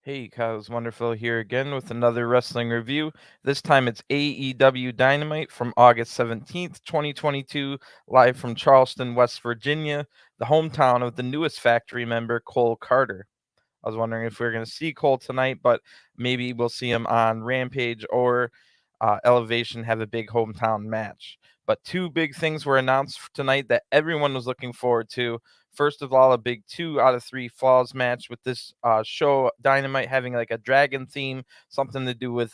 Hey, Kyle's Wonderful here again with another wrestling review. This time it's AEW Dynamite from August 17th, 2022, live from Charleston, West Virginia, the hometown of the newest factory member, Cole Carter. I was wondering if we were going to see Cole tonight, but maybe we'll see him on Rampage or Elevation have a big hometown match. But two big things were announced tonight that everyone was looking forward to. First of all, a big 2 out of 3 falls match with this show Dynamite having like a dragon theme, something to do with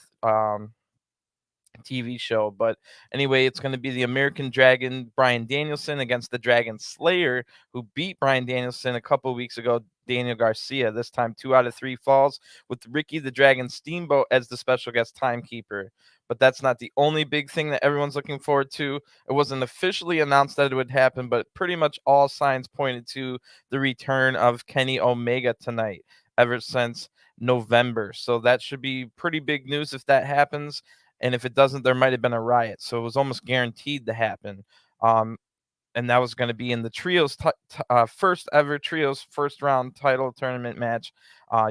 TV show. But anyway, it's going to be the American Dragon Bryan Danielson against the Dragon Slayer, who beat Bryan Danielson a couple weeks ago, Daniel Garcia. This time, 2 out of 3 falls with Ricky the Dragon Steamboat as the special guest timekeeper. But that's not the only big thing that everyone's looking forward to. It wasn't officially announced that it would happen, but pretty much all signs pointed to the return of Kenny Omega tonight ever since November. So that should be pretty big news if that happens. And if it doesn't, there might have been a riot. So it was almost guaranteed to happen. Um, and that was going to be in the first ever trios first round title tournament match.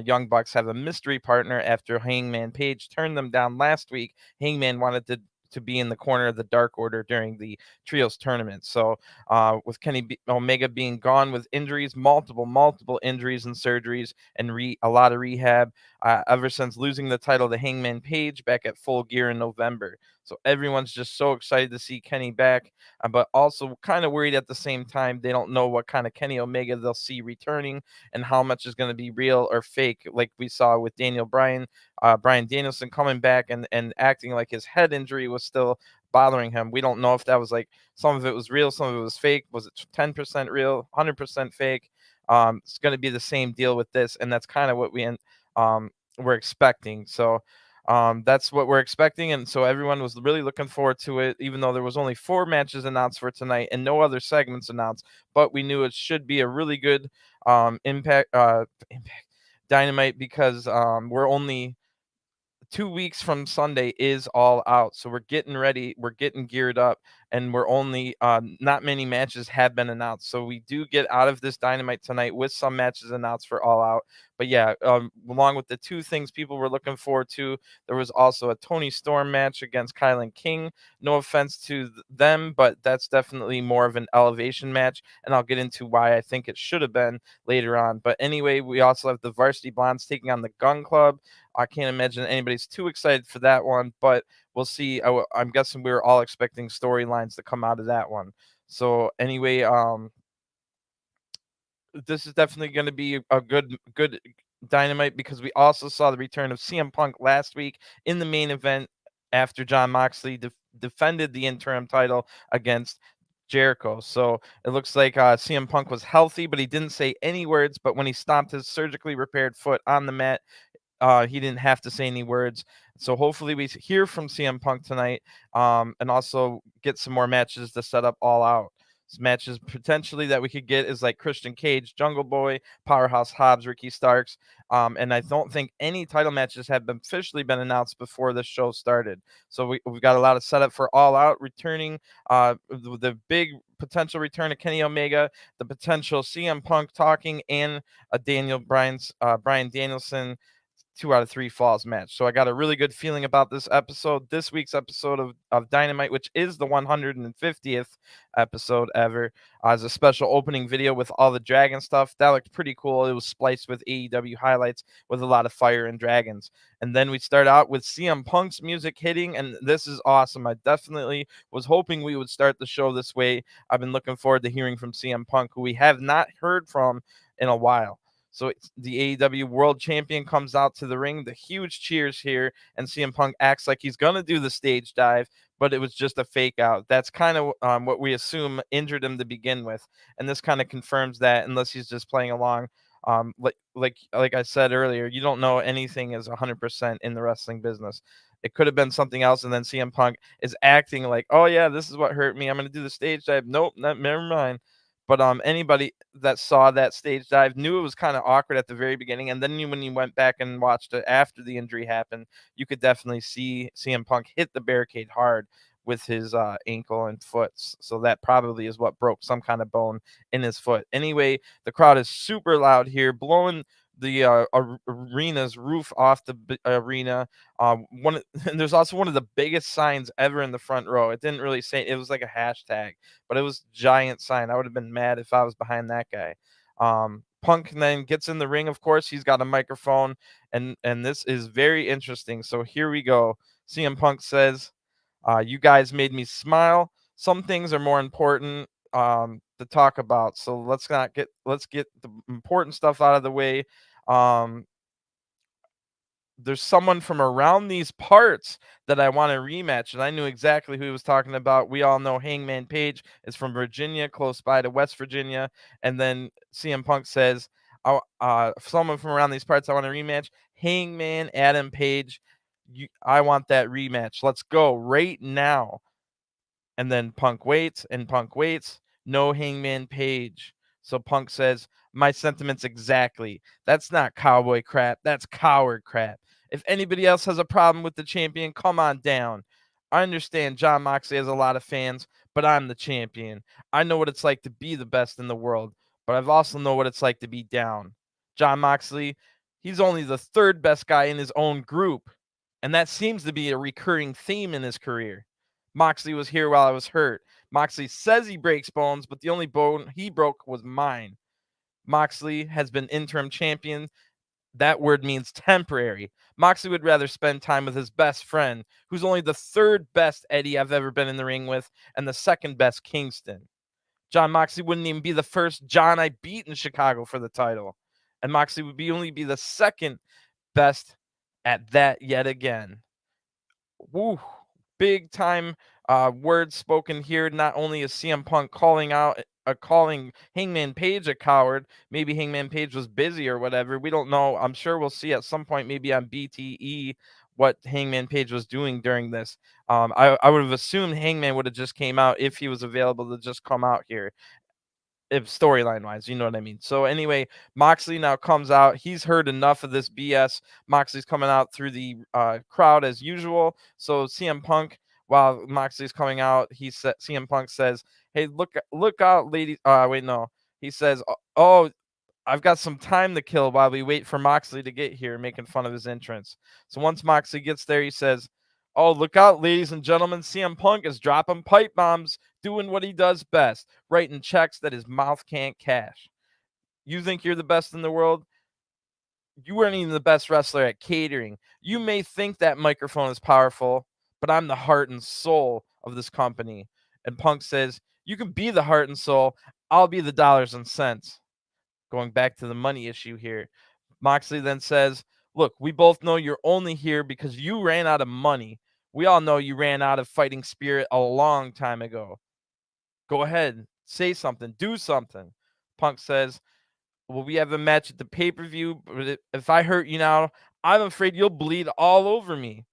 Young Bucks have a mystery partner after Hangman Page turned them down last week. Hangman wanted to be in the corner of the Dark Order during the trios tournament. So with Omega being gone with injuries, multiple injuries and surgeries, and a lot of rehab ever since losing the title to Hangman Page back at Full Gear in November. So everyone's just so excited to see Kenny back, but also kind of worried at the same time. They don't know what kind of Kenny Omega they'll see returning and how much is going to be real or fake, like we saw with Bryan Danielson coming back and acting like his head injury was still bothering him. We don't know if that was like some of it was real, some of it was fake. Was it 10% real, 100% fake? It's going to be the same deal with this, and that's kind of what we're expecting. So that's what we're expecting, and so everyone was really looking forward to it, even though there was only 4 matches announced for tonight and no other segments announced. But we knew it should be a really good impact Dynamite because we're only 2 weeks from Sunday is All Out. So we're getting ready, we're getting geared up, and we're only not many matches have been announced. So we do get out of this Dynamite tonight with some matches announced for All Out. But yeah, along with the two things people were looking forward to, there was also a Toni Storm match against Kylan King. No offense to them, but that's definitely more of an elevation match, and I'll get into why I think it should have been later on. But anyway, we also have the Varsity Blondes taking on the Gunn Club. I can't imagine anybody's too excited for that one, but we'll see. I'm guessing we were all expecting storylines to come out of that one. So anyway, this is definitely going to be a good Dynamite because we also saw the return of CM Punk last week in the main event after John Moxley defended the interim title against Jericho. So it looks like CM Punk was healthy, but he didn't say any words. But when he stomped his surgically repaired foot on the mat, he didn't have to say any words. So hopefully we hear from CM Punk tonight, and also get some more matches to set up All Out. Some matches potentially that we could get is like Christian Cage, Jungle Boy, Powerhouse Hobbs, Ricky Starks. And I don't think any title matches have been officially been announced before this show started. So we've got a lot of setup for All Out returning, the big potential return of Kenny Omega, the potential CM Punk talking, and a Bryan Danielson 2 out of 3 falls match. So I got a really good feeling about this week's episode of Dynamite, which is the 150th episode ever. As a special opening video with all the dragon stuff. That looked pretty cool. It was spliced with AEW highlights with a lot of fire and dragons. And then we start out with CM Punk's music hitting, and this is awesome. I definitely was hoping we would start the show this way. I've been looking forward to hearing from CM Punk, who we have not heard from in a while. So the AEW World Champion comes out to the ring. The huge cheers here, and CM Punk acts like he's gonna do the stage dive, but it was just a fake out. That's kind of what we assume injured him to begin with, and this kind of confirms that, unless he's just playing along. Like I said earlier, you don't know anything is 100% in the wrestling business. It could have been something else, and then CM Punk is acting like, "Oh yeah, this is what hurt me. I'm gonna do the stage dive." Nope, never mind. But anybody that saw that stage dive knew it was kind of awkward at the very beginning, and then when you went back and watched it after the injury happened, you could definitely see CM Punk hit the barricade hard with his ankle and foot. So that probably is what broke some kind of bone in his foot. Anyway, the crowd is super loud here, blowing arena's roof off the arena. And there's also one of the biggest signs ever in the front row. It didn't really say, it was like a hashtag, but it was giant sign. I would have been mad if I was behind that guy. Punk then gets in the ring. Of course, he's got a microphone, and this is very interesting. So here we go. CM Punk says, "You guys made me smile. Some things are more important to talk about. So let's get the important stuff out of the way. Um, there's someone from around these parts that I want to rematch." And I knew exactly who he was talking about. We all know Hangman Page is from Virginia, close by to West Virginia. And then CM Punk says, someone from around these parts I want to rematch. Hangman Adam Page. I want that rematch. Let's go right now. And then Punk waits and Punk waits. No Hangman Page. So Punk says, "My sentiments exactly. That's not cowboy crap. That's coward crap. If anybody else has a problem with the champion, come on down. I understand Jon Moxley has a lot of fans, but I'm the champion. I know what it's like to be the best in the world, but I've also know what it's like to be down. Jon Moxley, he's only the third best guy in his own group, and that seems to be a recurring theme in his career. Moxley was here while I was hurt. Moxley says he breaks bones, but the only bone he broke was mine. Moxley has been interim champion. That word means temporary. Moxley would rather spend time with his best friend, who's only the third best Eddie I've ever been in the ring with, and the second best Kingston. Jon Moxley wouldn't even be the first John I beat in Chicago for the title. And Moxley would only be the second best at that yet again." Woo, big time words spoken here. Not only is CM Punk calling Hangman Page a coward. Maybe Hangman Page was busy or whatever. We don't know. I'm sure we'll see at some point, maybe on BTE, what Hangman Page was doing during this. I would have assumed Hangman would have just came out if he was available to just come out here, if storyline wise, you know what I mean. So anyway, Moxley now comes out. He's heard enough of this BS. Moxley's coming out through the crowd as usual. So CM Punk, while Moxley's coming out, CM Punk says, "Hey, look out, ladies." Wait, no. He says, "Oh, I've got some time to kill while we wait for Moxley to get here," making fun of his entrance. So once Moxley gets there, he says, "Oh, look out, ladies and gentlemen. CM Punk is dropping pipe bombs, doing what he does best, writing checks that his mouth can't cash. You think you're the best in the world? You weren't even the best wrestler at catering. You may think that microphone is powerful, but I'm the heart and soul of this company." And Punk says, "You can be the heart and soul. I'll be the dollars and cents." Going back to the money issue here. Moxley then says, "Look, we both know you're only here because you ran out of money. We all know you ran out of fighting spirit a long time ago. Go ahead, say something, do something." Punk says, "Well, we have a match at the pay-per-view, but if I hurt you now, I'm afraid you'll bleed all over me."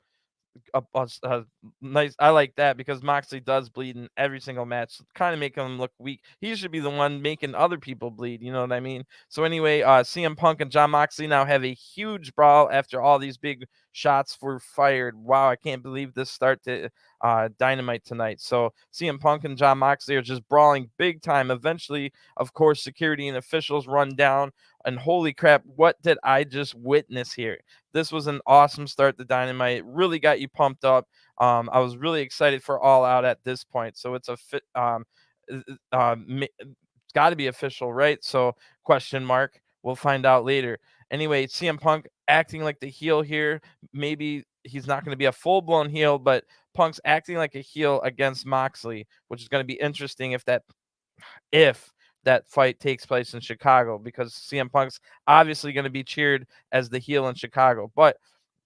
Nice. I like that because Moxley does bleed in every single match, kind of making him look weak. He should be the one making other people bleed. You know what I mean? So anyway, CM Punk and Jon Moxley now have a huge brawl after all these big shots were fired. Wow, I can't believe this start to Dynamite tonight. So CM Punk and Jon Moxley are just brawling big time. Eventually, of course, security and officials run down. And holy crap, what did I just witness here? This was an awesome start to Dynamite. It really got you pumped up. I was really excited for All Out at this point. So it's it's got to be official, right? So question mark. We'll find out later. Anyway, CM Punk acting like the heel here. Maybe he's not going to be a full-blown heel, but Punk's acting like a heel against Moxley, which is going to be interesting if that fight takes place in Chicago, because CM Punk's obviously going to be cheered as the heel in Chicago. But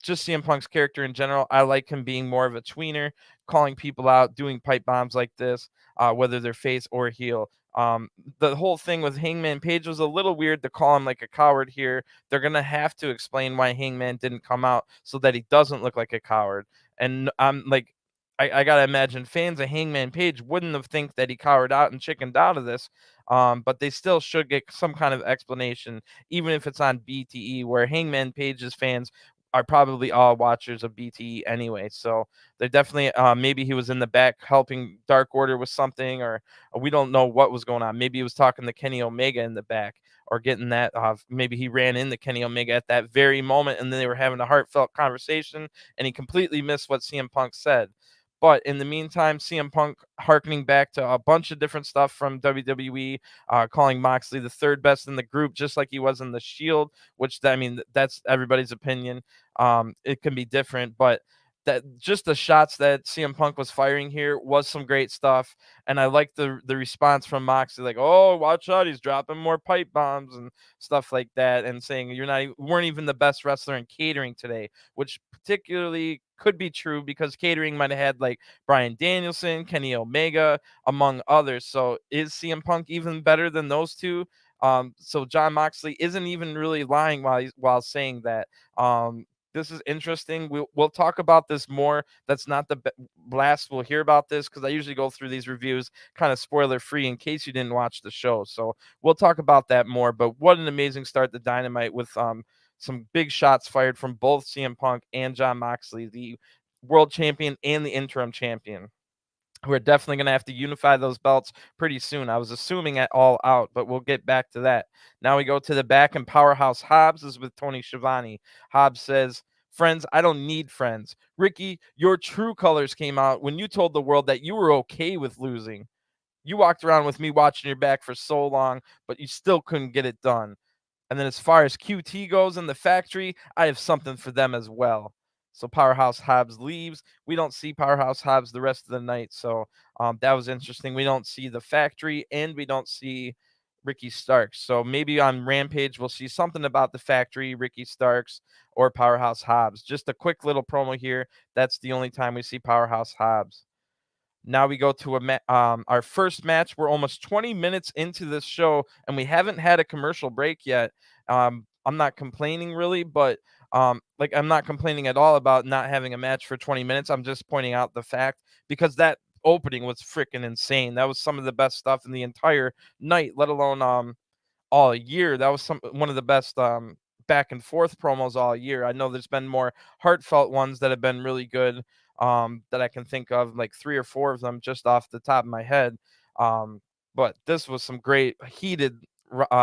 just CM Punk's character in general, I like him being more of a tweener, calling people out, doing pipe bombs like this, whether they're face or heel. The whole thing with Hangman Page was a little weird to call him like a coward here. They're going to have to explain why Hangman didn't come out so that he doesn't look like a coward. And I'm like, I gotta imagine fans of Hangman Page wouldn't have think that he cowered out and chickened out of this, but they still should get some kind of explanation, even if it's on BTE, where Hangman Page's fans are probably all watchers of BTE anyway. So they're definitely maybe he was in the back helping Dark Order with something, or we don't know what was going on. Maybe he was talking to Kenny Omega in the back, or getting that. Maybe he ran into Kenny Omega at that very moment, and then they were having a heartfelt conversation, and he completely missed what CM Punk said. But in the meantime, CM Punk harkening back to a bunch of different stuff from WWE, calling Moxley the third best in the group, just like he was in the Shield, which, I mean, that's everybody's opinion. It can be different, but that just the shots that CM Punk was firing here was some great stuff. And I like the response from Moxley, like, oh, watch out, he's dropping more pipe bombs and stuff like that, and saying weren't even the best wrestler in catering today, which particularly could be true because catering might have had like Bryan Danielson, Kenny Omega, among others. So is CM Punk even better than those two? So John Moxley isn't even really lying while saying that. This is interesting. We'll talk about this more. That's not the last we'll hear about this, because I usually go through these reviews kind of spoiler free in case you didn't watch the show. So we'll talk about that more. But what an amazing start to Dynamite with some big shots fired from both CM Punk and John Moxley, the world champion and the interim champion. We're definitely going to have to unify those belts pretty soon. I was assuming at All Out, but we'll get back to that. Now we go to the back, and Powerhouse Hobbs is with Toni Schiavone. Hobbs says, friends, I don't need friends. Ricky, your true colors came out when you told the world that you were okay with losing. You walked around with me watching your back for so long, but you still couldn't get it done. And then as far as QT goes in the factory, I have something for them as well. So Powerhouse Hobbs leaves. We don't see Powerhouse Hobbs the rest of the night. So that was interesting. We don't see the factory, and we don't see Ricky Starks. So maybe on Rampage, we'll see something about the factory, Ricky Starks, or Powerhouse Hobbs. Just a quick little promo here. That's the only time we see Powerhouse Hobbs. Now we go to our first match. We're almost 20 minutes into this show, and we haven't had a commercial break yet. I'm not complaining really, but like I'm not complaining at all about not having a match for 20 minutes. I'm just pointing out the fact, because that opening was freaking insane. That was some of the best stuff in the entire night, let alone all year. That was one of the best back and forth promos all year. I know there's been more heartfelt ones that have been really good, that I can think of, like 3 or 4 of them just off the top of my head. But this was some great heated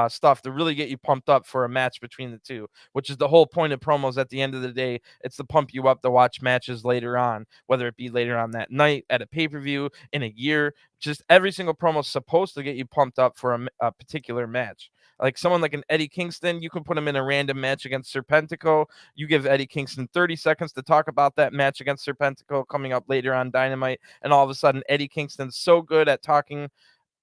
stuff to really get you pumped up for a match between the two, which is the whole point of promos at the end of the day. It's to pump you up to watch matches later on, whether it be later on that night, at a pay-per-view, in a year. Just every single promo is supposed to get you pumped up for a particular match. Like someone like an Eddie Kingston, you can put him in a random match against Serpentico. You give Eddie Kingston 30 seconds to talk about that match against Serpentico coming up later on Dynamite, and all of a sudden Eddie Kingston's so good at talking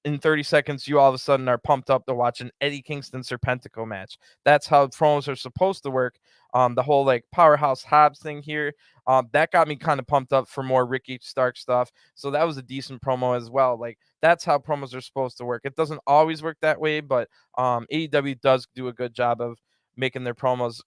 in 30 seconds, you all of a sudden are pumped up to watch an Eddie Kingston Serpentico match. That's how promos are supposed to work. The whole like Powerhouse Hobbs thing here, that got me kind of pumped up for more Ricky Stark stuff. So that was a decent promo as well. Like that's how promos are supposed to work. It doesn't always work that way, but AEW does do a good job of making their promos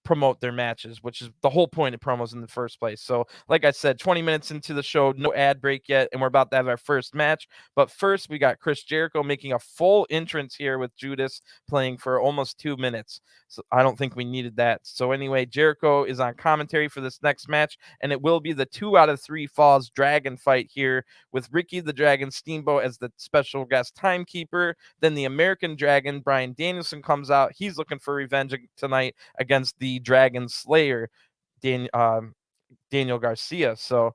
promote their matches, which is the whole point of promos in the first place. So like I said, 20 minutes into the show, no ad break yet, and we're about to have our first match. But first, we got Chris Jericho making a full entrance here with Judas playing for almost 2 minutes. So I don't think we needed that. So anyway, Jericho is on commentary for this next match, and it will be the 2 out of 3 Falls Dragon fight here with Ricky the Dragon Steamboat as the special guest timekeeper. Then the American Dragon, Bryan Danielson, comes out. He's looking for revenge tonight against the Dragon Slayer, Daniel Garcia. So,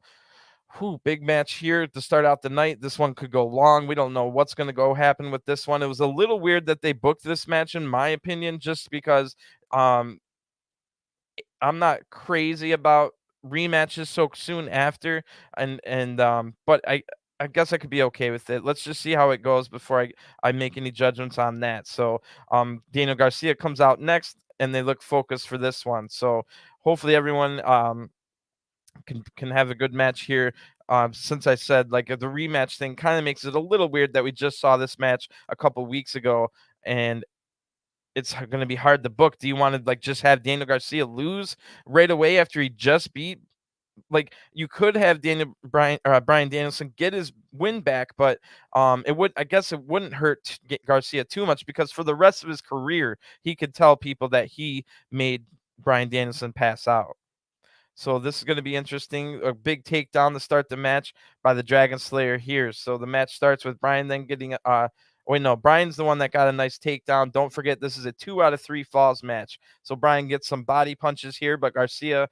big match here to start out the night. This one could go long. We don't know what's going to happen with this one. It was a little weird that they booked this match, in my opinion, just because I'm not crazy about rematches so soon after, but I guess I could be okay with it. Let's just see how it goes before I make any judgments on that. So Daniel Garcia comes out next, and they look focused for this one. So hopefully everyone can have a good match here. Since I said like the rematch thing kind of makes it a little weird that we just saw this match a couple weeks ago, and it's going to be hard to book. Do you want to like just have Daniel Garcia lose right away after he just beat? Like you could have Bryan Danielson get his win back, but I guess it wouldn't hurt to get Garcia too much, because for the rest of his career he could tell people that he made Bryan Danielson pass out. So this is going to be interesting. A big takedown to start the match by the Dragon Slayer here. So the match starts with Bryan then getting Wait, no, Bryan's the one that got a nice takedown. Don't forget, this is a 2 out of 3 falls match. So Bryan gets some body punches here, but Garcia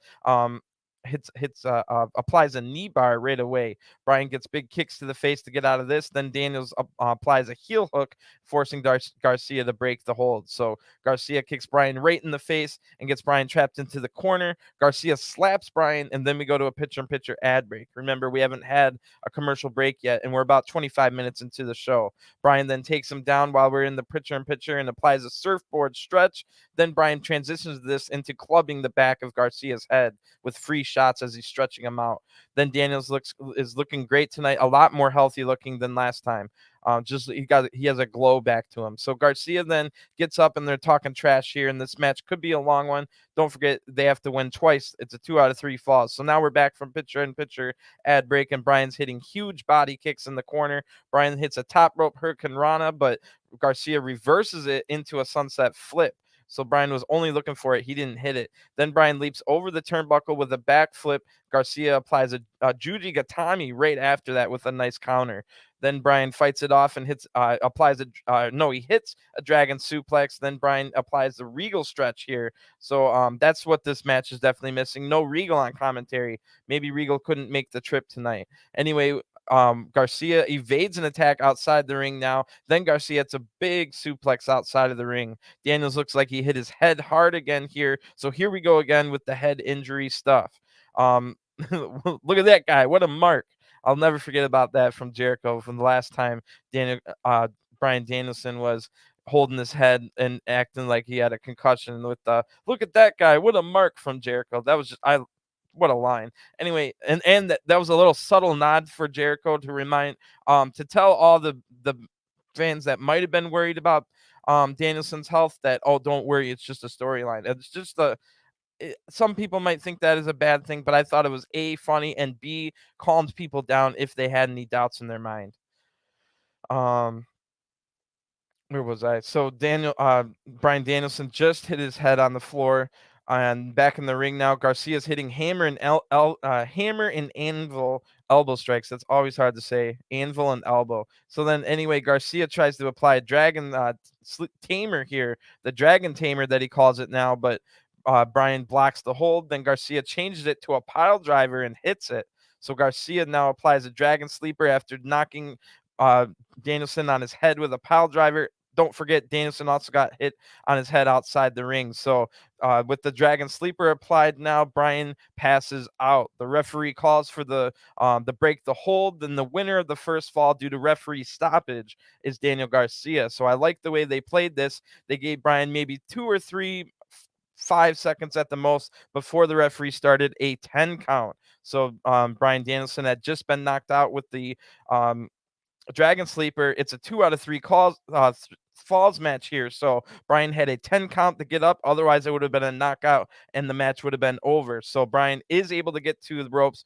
applies a knee bar right away. Bryan gets big kicks to the face to get out of this. Then Daniels applies a heel hook, forcing Garcia to break the hold. So Garcia kicks Bryan right in the face and gets Bryan trapped into the corner. Garcia slaps Bryan, and then we go to a picture-in-picture ad break. Remember, we haven't had a commercial break yet, and we're about 25 minutes into the show. Bryan then takes him down while we're in the picture-in-picture and applies a surfboard stretch. Then Bryan transitions this into clubbing the back of Garcia's head with free shots as he's stretching him out. Then Daniels is looking great tonight, a lot more healthy looking than last time. He has a glow back to him. So Garcia then gets up and they're talking trash here, and this match could be a long one. Don't forget they have to win twice. It's a 2 out of 3 falls. So now we're back from picture-in-picture ad break, and Bryan's hitting huge body kicks in the corner. Bryan hits a top rope Hurricane Rana, but Garcia reverses it into a sunset flip. So Bryan was only looking for it. He didn't hit it. Then Bryan leaps over the turnbuckle with a backflip. Garcia applies a Juji Gatami right after that with a nice counter. Then Bryan fights it off and hits he hits a dragon suplex. Then Bryan applies the Regal stretch here. So that's what this match is definitely missing. No Regal on commentary. Maybe Regal couldn't make the trip tonight. Anyway, Garcia evades an attack outside the ring now. Then Garcia hits a big suplex outside of the ring. Daniels looks like he hit his head hard again here. So here we go again with the head injury stuff. Look at that guy. What a mark. I'll never forget about that from Jericho from the last time Bryan Danielson was holding his head and acting like he had a concussion with look at that guy. What a mark from Jericho. That was just what a line. Anyway, and that was a little subtle nod for Jericho to remind to tell all the fans that might have been worried about Danielson's health that, oh, don't worry, it's just a storyline. It's just some people might think that is a bad thing, but I thought it was A, funny, and B, calmed people down if they had any doubts in their mind. Where was I? So Bryan Danielson just hit his head on the floor, and back in the ring now. Garcia's hitting hammer and anvil elbow strikes. That's always hard to say. Anvil and elbow. So then anyway, Garcia tries to apply a dragon tamer here, the dragon tamer that he calls it now, but Bryan blocks the hold. Then Garcia changes it to a pile driver and hits it. So Garcia now applies a dragon sleeper after knocking Danielson on his head with a pile driver. Don't forget, Danielson also got hit on his head outside the ring. So with the dragon sleeper applied now, Bryan passes out. The referee calls for the break the hold. Then the winner of the first fall due to referee stoppage is Daniel Garcia. So I like the way they played this. They gave Bryan maybe 2 or 3 5 seconds at the most before the referee started a 10 count. So Bryan Danielson had just been knocked out with the Dragon Sleeper. It's a 2 out of 3 falls match here. So Bryan had a 10 count to get up. Otherwise, it would have been a knockout and the match would have been over. So Bryan is able to get to the ropes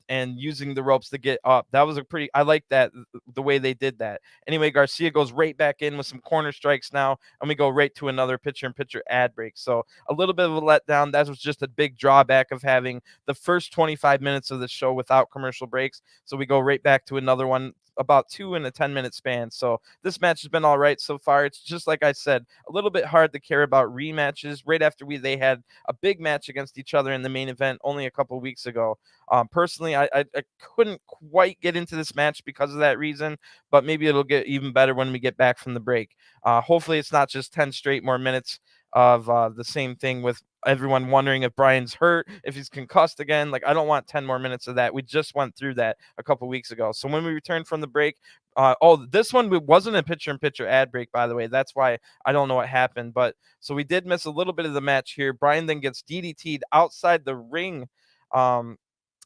and using the ropes to get up. That was I like that, the way they did that. Anyway, Garcia goes right back in with some corner strikes now, and we go right to another picture-in-picture ad break. So a little bit of a letdown. That was just a big drawback of having the first 25 minutes of the show without commercial breaks. So we go right back to another one, about 2 in a 10-minute span. So this match has been all right so far. It's just like I said, a little bit hard to care about rematches right after they had a big match against each other in the main event only a couple weeks ago. Personally, I couldn't quite get into this match because of that reason, but maybe it'll get even better when we get back from the break. Hopefully it's not just 10 straight more minutes of the same thing with everyone wondering if Bryan's hurt, if he's concussed again. Like, I don't want 10 more minutes of that. We just went through that a couple weeks ago. So when we return from the break, this one wasn't a picture-in-picture ad break, by the way. That's why I don't know what happened. But so we did miss a little bit of the match here. Bryan then gets DDT'd outside the ring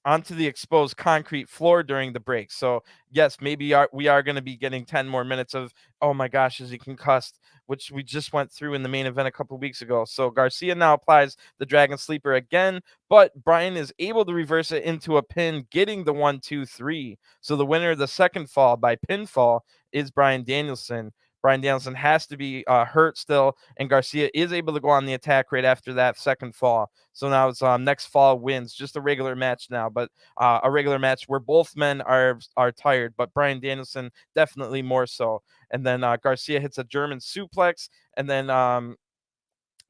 onto the exposed concrete floor during the break. So yes, maybe we are going to be getting 10 more minutes of, oh my gosh, is he concussed, which we just went through in the main event a couple weeks ago. So Garcia now applies the Dragon Sleeper again, but Bryan is able to reverse it into a pin, getting the 1, 2, 3. So the winner of the second fall by pinfall is Bryan Danielson. Bryan Danielson has to be hurt still, and Garcia is able to go on the attack right after that second fall. So now it's next fall wins, just a regular match now, but a regular match where both men are tired, but Bryan Danielson definitely more so. And then Garcia hits a German suplex, and then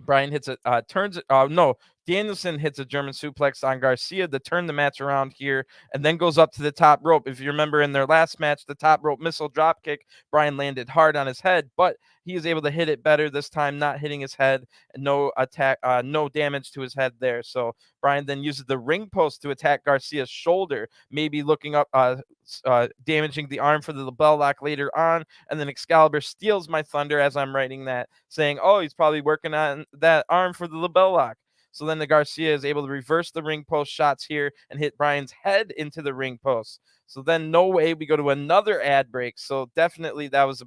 Bryan hits it, turns it. No, Danielson hits a German suplex on Garcia to turn the match around here, and then goes up to the top rope. If you remember in their last match, the top rope missile drop kick, Bryan landed hard on his head, but he is able to hit it better this time, not hitting his head, no attack, no damage to his head there. So Bryan then uses the ring post to attack Garcia's shoulder, maybe looking up, damaging the arm for the label lock later on. And then Excalibur steals my thunder as I'm writing that, saying, "Oh, he's probably working on that arm for the label lock." So then the Garcia is able to reverse the ring post shots here and hit Bryan's head into the ring post. So then no way, we go to another ad break. So definitely that was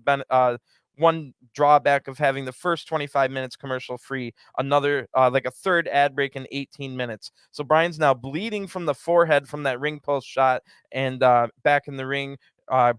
one drawback of having the first 25 minutes commercial free, another like a third ad break in 18 minutes. So Bryan's now bleeding from the forehead from that ring post shot, and back in the ring,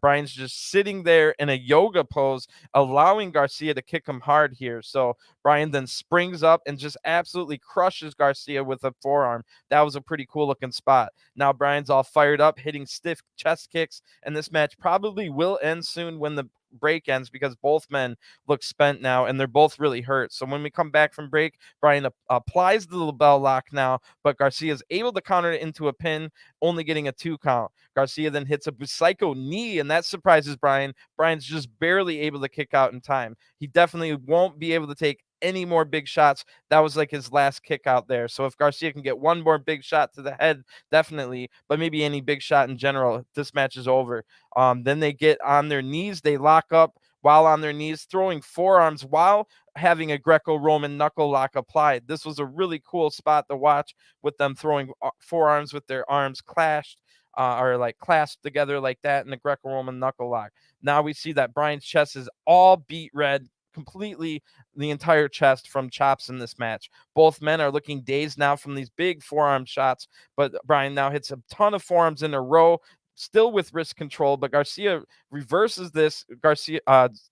Bryan's just sitting there in a yoga pose, allowing Garcia to kick him hard here. So Bryan then springs up and just absolutely crushes Garcia with a forearm. That was a pretty cool looking spot. Now Bryan's all fired up, hitting stiff chest kicks, and this match probably will end soon when the break ends, because both men look spent now and they're both really hurt. So when we come back from break, Bryan applies the label lock now, but Garcia is able to counter it into a pin, only getting a 2 count. Garcia then hits a psycho knee, and that surprises Bryan. Bryan's just barely able to kick out in time. He definitely won't be able to take any more big shots. That was like his last kick out there. So if Garcia can get one more big shot to the head, definitely, but maybe any big shot in general, this match is over. Then they get on their knees, they lock up while on their knees, throwing forearms while having a Greco-Roman knuckle lock applied. This was a really cool spot to watch, with them throwing forearms with their arms clashed, or like clasped together like that in the Greco-Roman knuckle lock. Now we see that Bryan's chest is all beat red, completely, the entire chest from chops in this match. Both men are looking dazed now from these big forearm shots, but Bryan now hits a ton of forearms in a row, still with wrist control, but Garcia reverses this.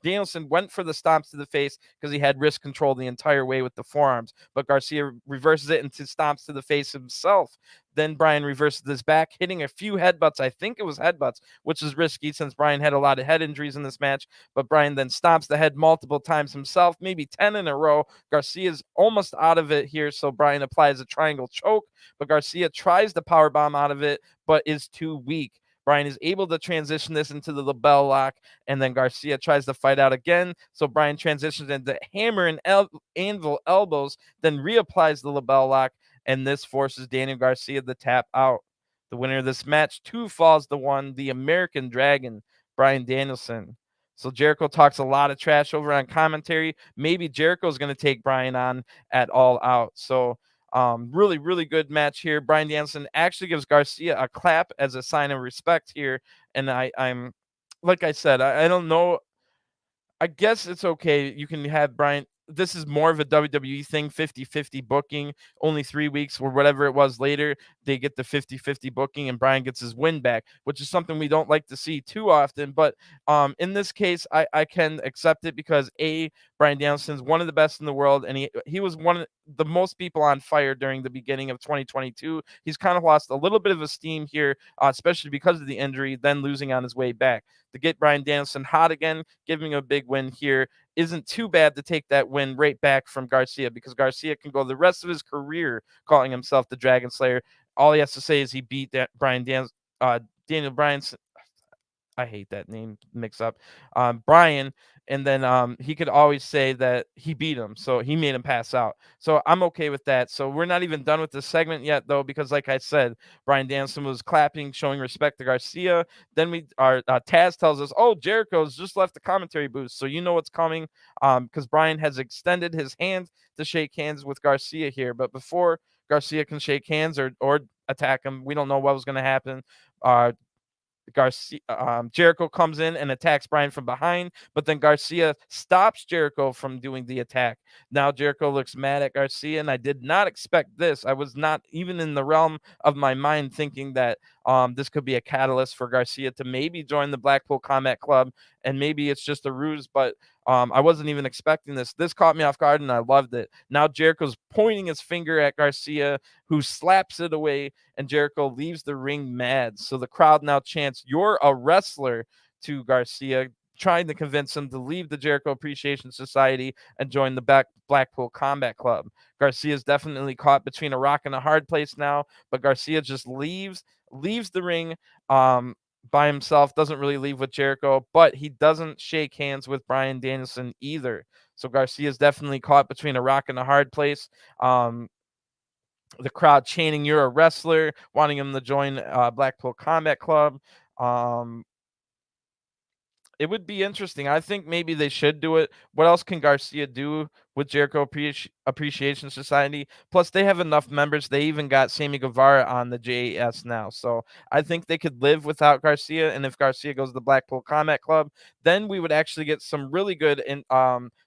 Danielson went for the stomps to the face because he had wrist control the entire way with the forearms, but Garcia reverses it into stomps to the face himself. Then Bryan reverses this back, hitting a few headbutts. I think it was headbutts, which is risky since Bryan had a lot of head injuries in this match, but Bryan then stomps the head multiple times himself, maybe 10 in a row. Garcia's almost out of it here, so Bryan applies a triangle choke, but Garcia tries to powerbomb out of it, but is too weak. Bryan is able to transition this into the label lock, and then Garcia tries to fight out again. So Bryan transitions into hammer and anvil elbows, then reapplies the label lock, and this forces Daniel Garcia to tap out. The winner of this match, 2 falls to 1, the American Dragon, Bryan Danielson. So Jericho talks a lot of trash over on commentary. Maybe Jericho's going to take Bryan on at All Out. So really, really good match here. Bryan Danielson actually gives Garcia a clap as a sign of respect here. And I'm, like I said, I don't know. I guess it's okay. You can have Bryan. This is more of a WWE thing, 50-50 booking, only 3 weeks or whatever it was later. They get the 50-50 booking and Bryan gets his win back, which is something we don't like to see too often. But in this case, I can accept it because Bryan Danielson's one of the best in the world, and he was one of the most people on fire during the beginning of 2022. He's kind of lost a little bit of esteem here, especially because of the injury, then losing on his way back. To get Bryan Danielson hot again, giving a big win here isn't too bad to take that win right back from Garcia, because Garcia can go the rest of his career calling himself the Dragon Slayer. All he has to say is he beat that Daniel Bryan. I hate that name mix up. Bryan, and then he could always say that he beat him, so he made him pass out. So I'm okay with that. So we're not even done with this segment yet, though, because like I said, Bryan Danielson was clapping, showing respect to Garcia. Then our Taz tells us, "Oh, Jericho's just left the commentary booth, so you know what's coming." Because Bryan has extended his hand to shake hands with Garcia here, but before Garcia can shake hands or attack him, we don't know what was going to happen. Jericho comes in and attacks Bryan from behind, but then Garcia stops Jericho from doing the attack. Now Jericho looks mad at Garcia, and I did not expect this. I was not even in the realm of my mind thinking that this could be a catalyst for Garcia to maybe join the Blackpool Combat Club, and maybe it's just a ruse, but I wasn't even expecting this. This caught me off guard, and I loved it. Now Jericho's pointing his finger at Garcia, who slaps it away, and Jericho leaves the ring mad. So the crowd now chants, "You're a wrestler," to Garcia, trying to convince him to leave the Jericho Appreciation Society and join the Blackpool Combat Club. Garcia's definitely caught between a rock and a hard place now, but Garcia just leaves the ring by himself, doesn't really leave with Jericho, but he doesn't shake hands with Bryan Danielson either. So Garcia's definitely caught between a rock and a hard place. The crowd chanting, "You're a wrestler," wanting him to join Blackpool Combat Club. Um, it would be interesting. I think maybe they should do it. What else can Garcia do with Jericho Appreciation Society? Plus, they have enough members. They even got Sammy Guevara on the JAS now. So I think they could live without Garcia. And if Garcia goes to the Blackpool Combat Club, then we would actually get some really good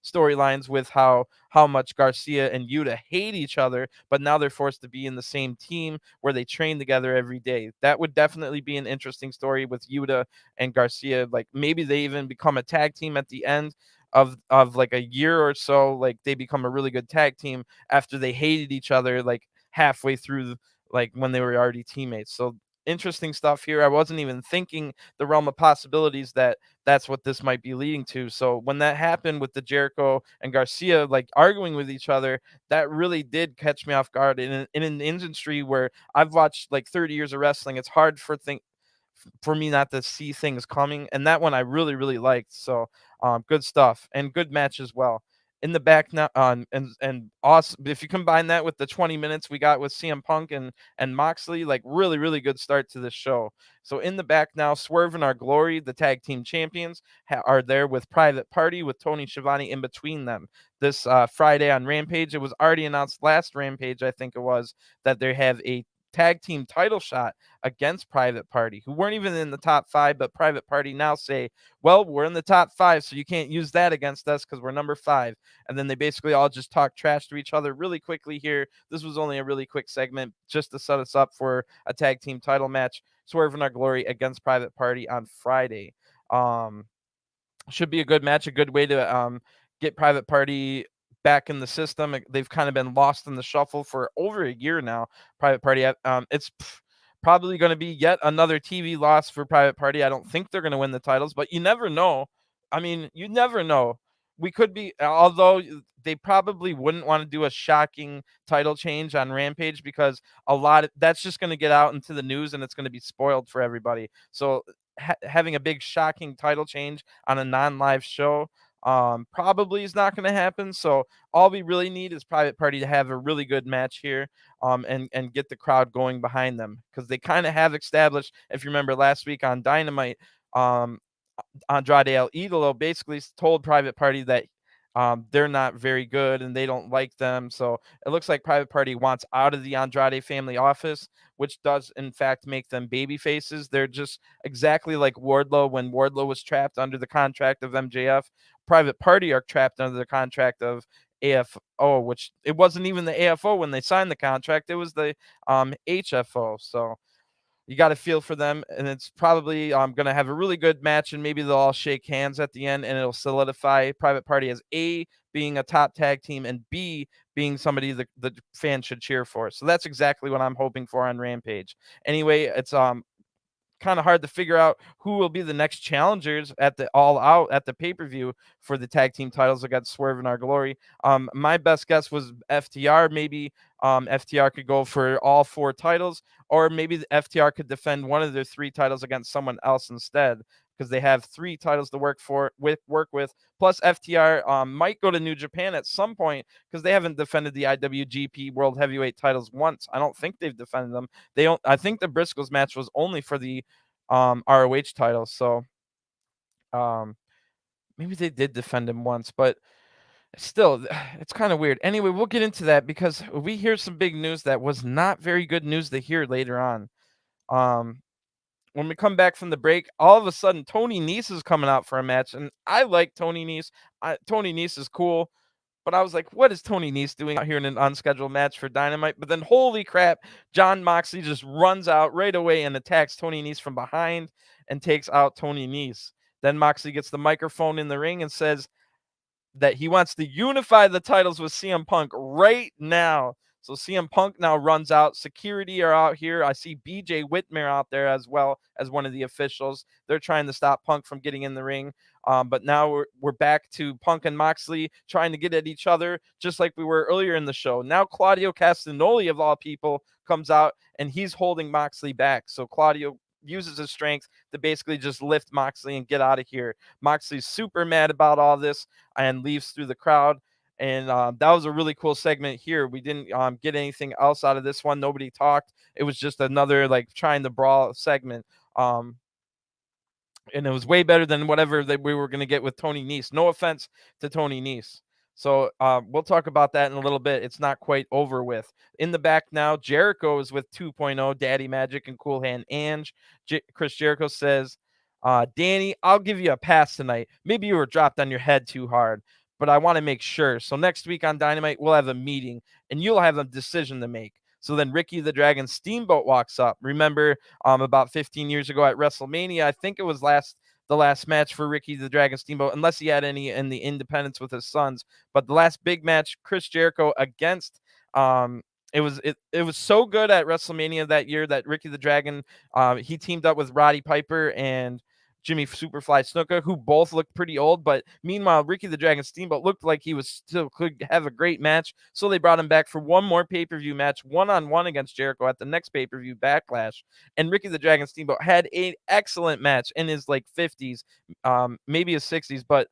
storylines with how much Garcia and Yuta hate each other, but now they're forced to be in the same team where they train together every day. That would definitely be an interesting story with Yuta and Garcia. Like maybe they even become a tag team at the end of like a year or so. Like they become a really good tag team after they hated each other like halfway through like when they were already teammates. So interesting stuff here. I wasn't even thinking the realm of possibilities that that's what this might be leading to. So when that happened with the Jericho and Garcia like arguing with each other, that really did catch me off guard in an industry where I've watched like 30 years of wrestling. It's hard for me not to see things coming, and that one I really really liked. So good stuff and good match as well. In the back now, and awesome. If you combine that with the 20 minutes we got with CM Punk and Moxley, like really really good start to this show. So in the back now, Swerve and Our Glory, the tag team champions, are there with Private Party with Tony Schiavone in between them. This Friday on Rampage, it was already announced last Rampage, I think it was, that they have a tag team title shot against Private Party, who weren't even in the top 5, but Private Party now say, well, we're in the top 5, so you can't use that against us because we're number 5. And then they basically all just talk trash to each other really quickly here. This was only a really quick segment just to set us up for a tag team title match. Swerve in Our Glory against Private Party on Friday. Should be a good match, a good way to get Private Party back in the system. They've kind of been lost in the shuffle for over a year now. Private Party, it's probably going to be yet another TV loss for Private Party. I don't think they're going to win the titles, but you never know. I mean, you never know. We could be, although they probably wouldn't want to do a shocking title change on Rampage because that's just going to get out into the news and it's going to be spoiled for everybody. So having a big shocking title change on a non-live show probably is not going to happen. So all we really need is Private Party to have a really good match here, and get the crowd going behind them, because they kind of have established, if you remember last week on Dynamite, Andrade El Idolo basically told Private Party that they're not very good and they don't like them. So it looks like Private Party wants out of the Andrade family office, which does in fact make them baby faces. They're just exactly like Wardlow when Wardlow was trapped under the contract of MJF. Private Party are trapped under the contract of AFO, which it wasn't even the AFO when they signed the contract. It was the HFO. So you got to feel for them, and it's probably going to have a really good match, and maybe they'll all shake hands at the end, and it'll solidify Private Party as A, being a top tag team, and B, being somebody the fans should cheer for. So that's exactly what I'm hoping for on Rampage. Anyway, it's kind of hard to figure out who will be the next challengers at the All Out at the pay-per-view for the tag team titles against Swerve and Our Glory. My best guess was FTR. Maybe FTR could go for all 4 titles, or maybe the FTR could defend one of their 3 titles against someone else instead, because they have 3 titles to work with. Plus, FTR might go to New Japan at some point because they haven't defended the IWGP World Heavyweight titles once. I don't think they've defended them. I think the Briscoes match was only for the ROH title. So maybe they did defend him once, but still, it's kind of weird. Anyway, we'll get into that because we hear some big news that was not very good news to hear later on. When we come back from the break, all of a sudden Tony Nese is coming out for a match, and I like Tony Nese. Tony Nese is cool, but I was like, what is Tony Nese doing out here in an unscheduled match for Dynamite? But then, holy crap, Jon Moxley just runs out right away and attacks Tony Nese from behind and takes out Tony Nese. Then Moxley gets the microphone in the ring and says, that he wants to unify the titles with CM Punk right now. So CM Punk now runs out. Security are out here. I see BJ Whitmer out there as well as one of the officials. They're trying to stop Punk from getting in the ring. But now we're back to Punk and Moxley trying to get at each other, just like we were earlier in the show. Now Claudio Castagnoli, of all people, comes out, and he's holding Moxley back. So Claudio uses his strength to basically just lift Moxley and get out of here. Moxley's super mad about all this and leaves through the crowd. And that was a really cool segment here. We didn't get anything else out of this one. Nobody talked. It was just another like trying to brawl segment. And it was way better than whatever that we were going to get with Tony Nese. No offense to Tony Nese. So we'll talk about that in a little bit. It's not quite over with. In the back now, Jericho is with 2.0, Daddy Magic and Cool Hand Ange. Chris Jericho says, Danny, I'll give you a pass tonight. Maybe you were dropped on your head too hard, but I want to make sure. So next week on Dynamite, we'll have a meeting, and you'll have a decision to make. So then Ricky the Dragon Steamboat walks up. Remember about 15 years ago at WrestleMania, I think it was the last match for Ricky the Dragon Steamboat, unless he had any in the independents with his sons. But the last big match, Chris Jericho against it was so good at WrestleMania that year that Ricky the Dragon he teamed up with Roddy Piper and Jimmy Superfly Snuka, who both looked pretty old, but meanwhile, Ricky the Dragon Steamboat looked like he was still could have a great match. So they brought him back for one more pay-per-view match, one-on-one against Jericho at the next pay-per-view Backlash. And Ricky the Dragon Steamboat had an excellent match in his like 50s, maybe his 60s, but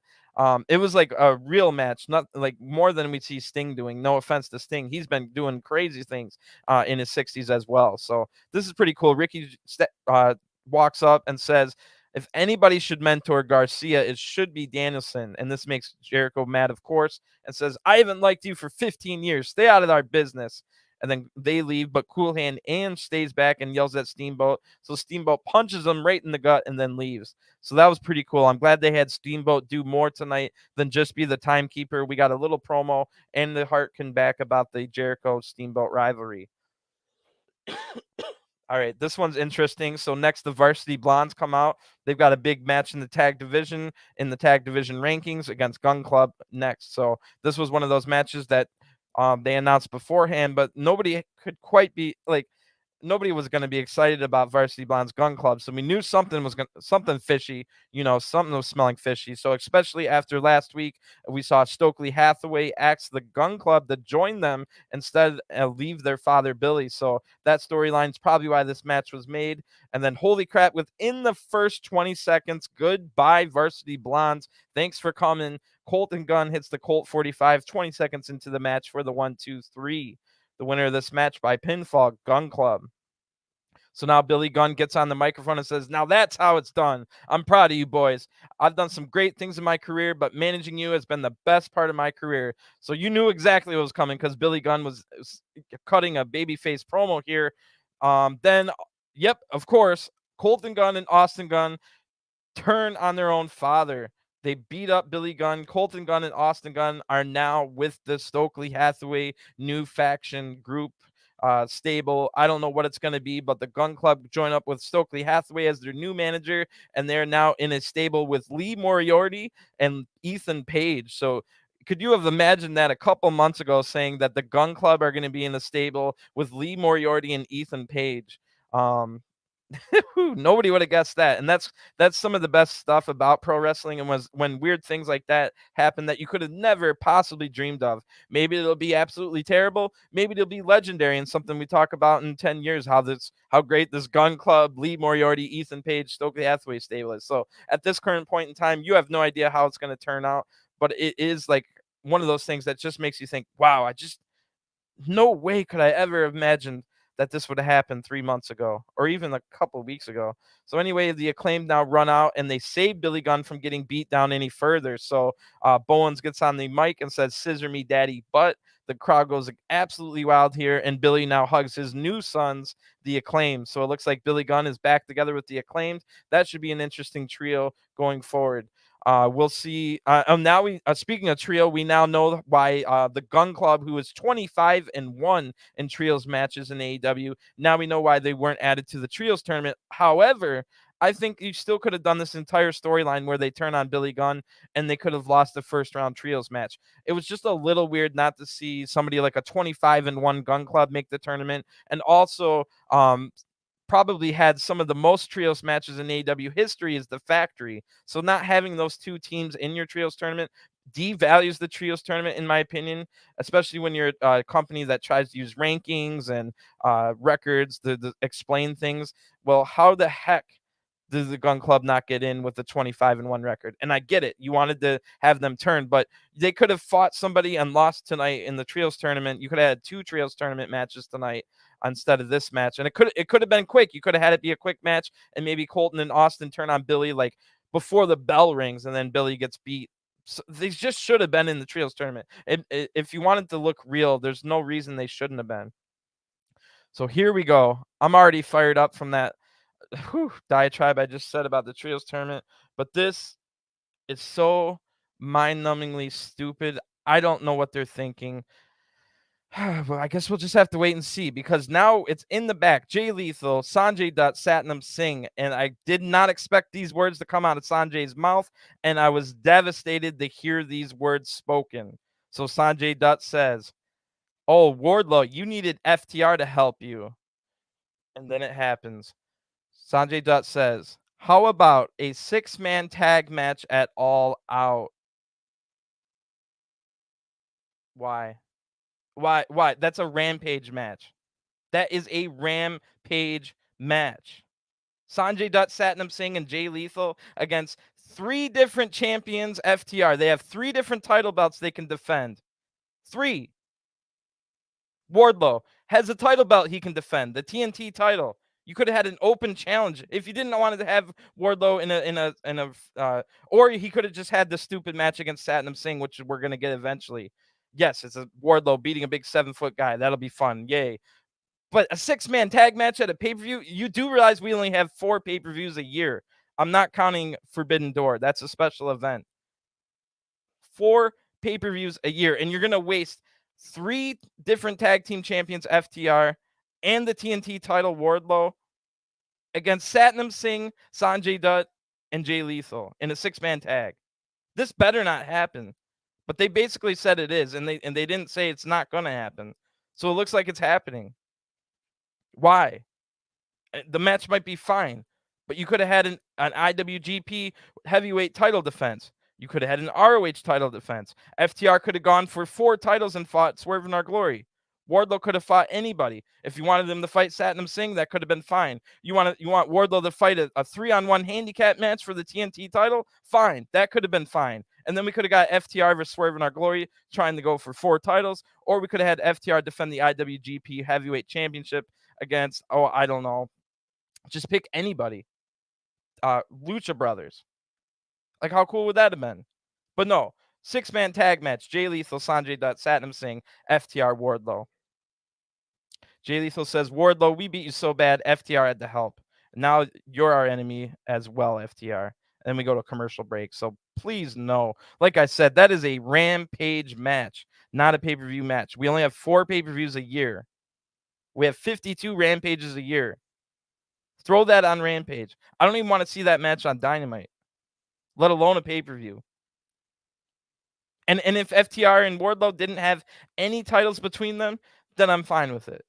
it was like a real match, not like more than we see Sting doing. No offense to Sting. He's been doing crazy things in his 60s as well. So this is pretty cool. Ricky walks up and says, if anybody should mentor Garcia, it should be Danielson. And this makes Jericho mad, of course, and says, I haven't liked you for 15 years. Stay out of our business. And then they leave, but Cool Hand Ange stays back and yells at Steamboat. So Steamboat punches him right in the gut and then leaves. So that was pretty cool. I'm glad they had Steamboat do more tonight than just be the timekeeper. We got a little promo and the Hartkin back about the Jericho Steamboat rivalry. All right, this one's interesting. So next, the Varsity Blondes come out. They've got a big match in the tag division rankings against Gunn Club next. So this was one of those matches that they announced beforehand, but nobody could quite be like, nobody was going to be excited about Varsity Blondes Gun Club. So we knew something was something fishy, something was smelling fishy. So especially after last week, we saw Stokely Hathaway ask the Gun Club to join them instead and leave their father Billy. So that storyline is probably why this match was made. And then holy crap, within the first 20 seconds, goodbye Varsity Blondes. Thanks for coming. Colten Gunn hits the Colt 45 20 seconds into the match for the 1-2-3. The winner of this match by pinfall, Gun Club. So now Billy Gunn gets on the microphone and says, now that's how it's done. I'm proud of you boys. I've done some great things in my career, but managing you has been the best part of my career. So you knew exactly what was coming because Billy Gunn was cutting a babyface promo here. Then, yep, of course, Colten Gunn and Austin Gunn turn on their own father. They beat up Billy Gunn. Colten Gunn and Austin Gunn are now with the Stokely Hathaway new faction group stable. I don't know what it's going to be, but the Gun Club join up with Stokely Hathaway as their new manager, and they're now in a stable with Lee Moriarty and Ethan Page. So could you have imagined that a couple months ago, saying that the Gun Club are going to be in the stable with Lee Moriarty and Ethan Page? Nobody would have guessed that. And that's some of the best stuff about pro wrestling, and was when weird things like that happen that you could have never possibly dreamed of. Maybe it'll be absolutely terrible, maybe it'll be legendary and something we talk about in 10 years, how great this Gun Club, Lee Moriarty, Ethan Page, Stokely Hathaway stable is. So at this current point in time, you have no idea how it's going to turn out, but it is like one of those things that just makes you think, wow, no way could I ever have imagined that this would have happened 3 months ago or even a couple of weeks ago. So anyway, the Acclaimed now run out and they save Billy Gunn from getting beat down any further. So Bowens gets on the mic and says, scissor me daddy butt. The crowd goes absolutely wild here, and Billy now hugs his new sons, the Acclaimed. So it looks like Billy Gunn is back together with the Acclaimed. That should be an interesting trio going forward. We'll see. Now speaking of trio, we now know why the Gun Club, who is 25-1 in trios matches in AEW, now we know why they weren't added to the trios tournament. However, I think you still could have done this entire storyline where they turn on Billy Gunn and they could have lost the first round trios match. It was just a little weird not to see somebody like a 25-1 Gun Club make the tournament, and also probably had some of the most trios matches in AEW history is the Factory. So not having those two teams in your trios tournament devalues the trios tournament, in my opinion, especially when you're a company that tries to use rankings and records to explain things. Well, how the heck does the Gun Club not get in with the 25-1 record? And I get it. You wanted to have them turn, but they could have fought somebody and lost tonight in the trios tournament. You could have had 2 trios tournament matches tonight instead of this match. And it could have been quick. You could have had it be a quick match and maybe Colten and Austin turn on Billy like before the bell rings and then Billy gets beat. So these just should have been in the trios tournament. If you wanted to look real, there's no reason they shouldn't have been. So here we go. I'm already fired up from that diatribe I just said about the trios tournament, but this is so mind-numbingly stupid. I don't know what they're thinking. Well, I guess we'll just have to wait and see, because now it's in the back. Jay Lethal, Sanjay Dutt, Satnam Singh, and I did not expect these words to come out of Sanjay's mouth, and I was devastated to hear these words spoken. So Sanjay Dutt says, "Oh, Wardlow, you needed FTR to help you." And then it happens. Sanjay Dutt says, "How about a 6-man tag match at All Out?" Why? Why? That's a Rampage match. That is a Rampage match. Sanjay Dutt, Satnam Singh, and Jay Lethal against 3 different champions, FTR. They have 3 different title belts they can defend. 3. Wardlow has a title belt he can defend, the TNT title. You could have had an open challenge if you didn't want to have Wardlow or he could have just had the stupid match against Satnam Singh, which we're gonna get eventually. Yes, it's a Wardlow beating a big 7-foot guy. That'll be fun. Yay. But a 6-man tag match at a pay-per-view, you do realize we only have 4 pay-per-views a year. I'm not counting Forbidden Door. That's a special event. 4 pay-per-views a year, and you're going to waste 3 different tag team champions, FTR, and the TNT title, Wardlow, against Satnam Singh, Sanjay Dutt, and Jay Lethal in a 6-man tag. This better not happen. But they basically said it is, and they didn't say it's not going to happen. So it looks like it's happening. Why? The match might be fine, but you could have had an IWGP heavyweight title defense. You could have had an ROH title defense. FTR could have gone for 4 titles and fought Swerve in Our Glory. Wardlow could have fought anybody. If you wanted them to fight Satnam Singh, that could have been fine. You want Wardlow to fight a 3-on-1 handicap match for the TNT title? Fine. That could have been fine. And then we could have got FTR versus Swerve in Our Glory trying to go for 4 titles, or we could have had FTR defend the IWGP Heavyweight Championship against, I don't know, just pick anybody. Lucha Brothers. Like, how cool would that have been? But no, 6-man tag match. Jay Lethal, Sanjay Dutt, Satnam Singh, FTR, Wardlow. Jay Lethal says, "Wardlow, we beat you so bad, FTR had to help. Now you're our enemy as well, FTR." And then we go to a commercial break. So please no. Like I said, that is a Rampage match, not a pay-per-view match. We only have 4 pay-per-views a year. We have 52 Rampages a year. Throw that on Rampage. I don't even want to see that match on Dynamite, let alone a pay-per-view. And if FTR and Wardlow didn't have any titles between them, then I'm fine with it.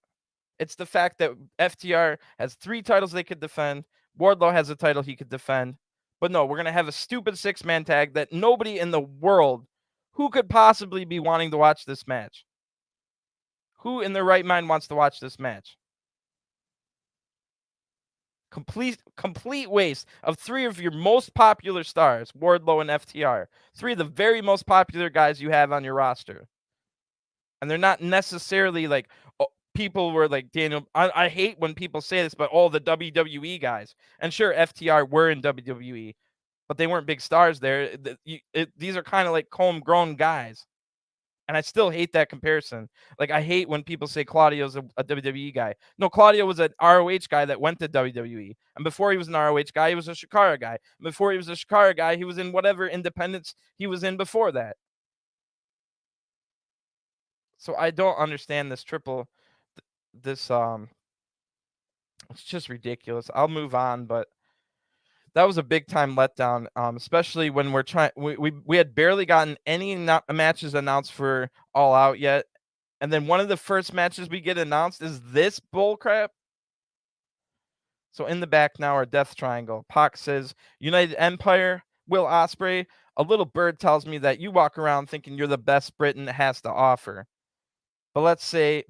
It's the fact that FTR has 3 titles they could defend. Wardlow has a title he could defend. But no, we're going to have a stupid 6-man tag that nobody in the world who could possibly be wanting to watch this match. Who in their right mind wants to watch this match? Complete waste of 3 of your most popular stars, Wardlow and FTR. 3 of the very most popular guys you have on your roster. And they're not necessarily like people were like Daniel. I hate when people say this, but all the WWE guys. And sure, FTR were in WWE, but they weren't big stars there. These are kind of like homegrown guys. And I still hate that comparison. Like, I hate when people say Claudio's a WWE guy. No, Claudio was an ROH guy that went to WWE. And before he was an ROH guy, he was a Shikara guy. And before he was a Shikara guy, he was in whatever independence he was in before that. So I don't understand this it's just ridiculous. I'll move on, but That was a big time letdown, especially when we're trying. We had barely gotten any matches announced for All Out yet, and then one of the first matches we get announced is this bullcrap. So in the back now are Death Triangle. Pac says United Empire, Will Ospreay. A little bird tells me that you walk around thinking you're the best Britain has to offer. But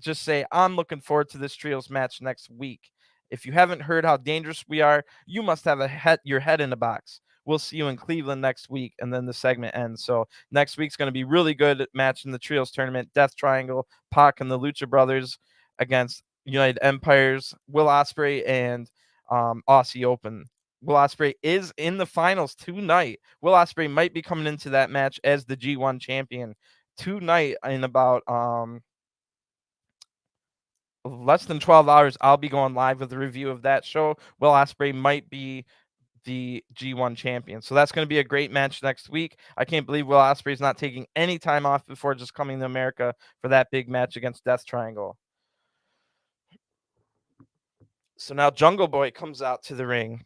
just say I'm looking forward to this trios match next week. If you haven't heard how dangerous we are, you must have your head in a box. We'll see you in Cleveland next week, and then the segment ends. So next week's going to be really good match in the trios tournament. Death Triangle, Pac and the Lucha Brothers against United Empires, Will Ospreay and Aussie Open. Will Ospreay is in the finals tonight. Will Ospreay might be coming into that match as the G1 champion tonight in about less than 12 hours. I'll be going live with a review of that show. Will Ospreay might be the G1 champion. So that's going to be a great match next week. I can't believe Will Ospreay is not taking any time off before just coming to America for that big match against Death Triangle. So now Jungle Boy comes out to the ring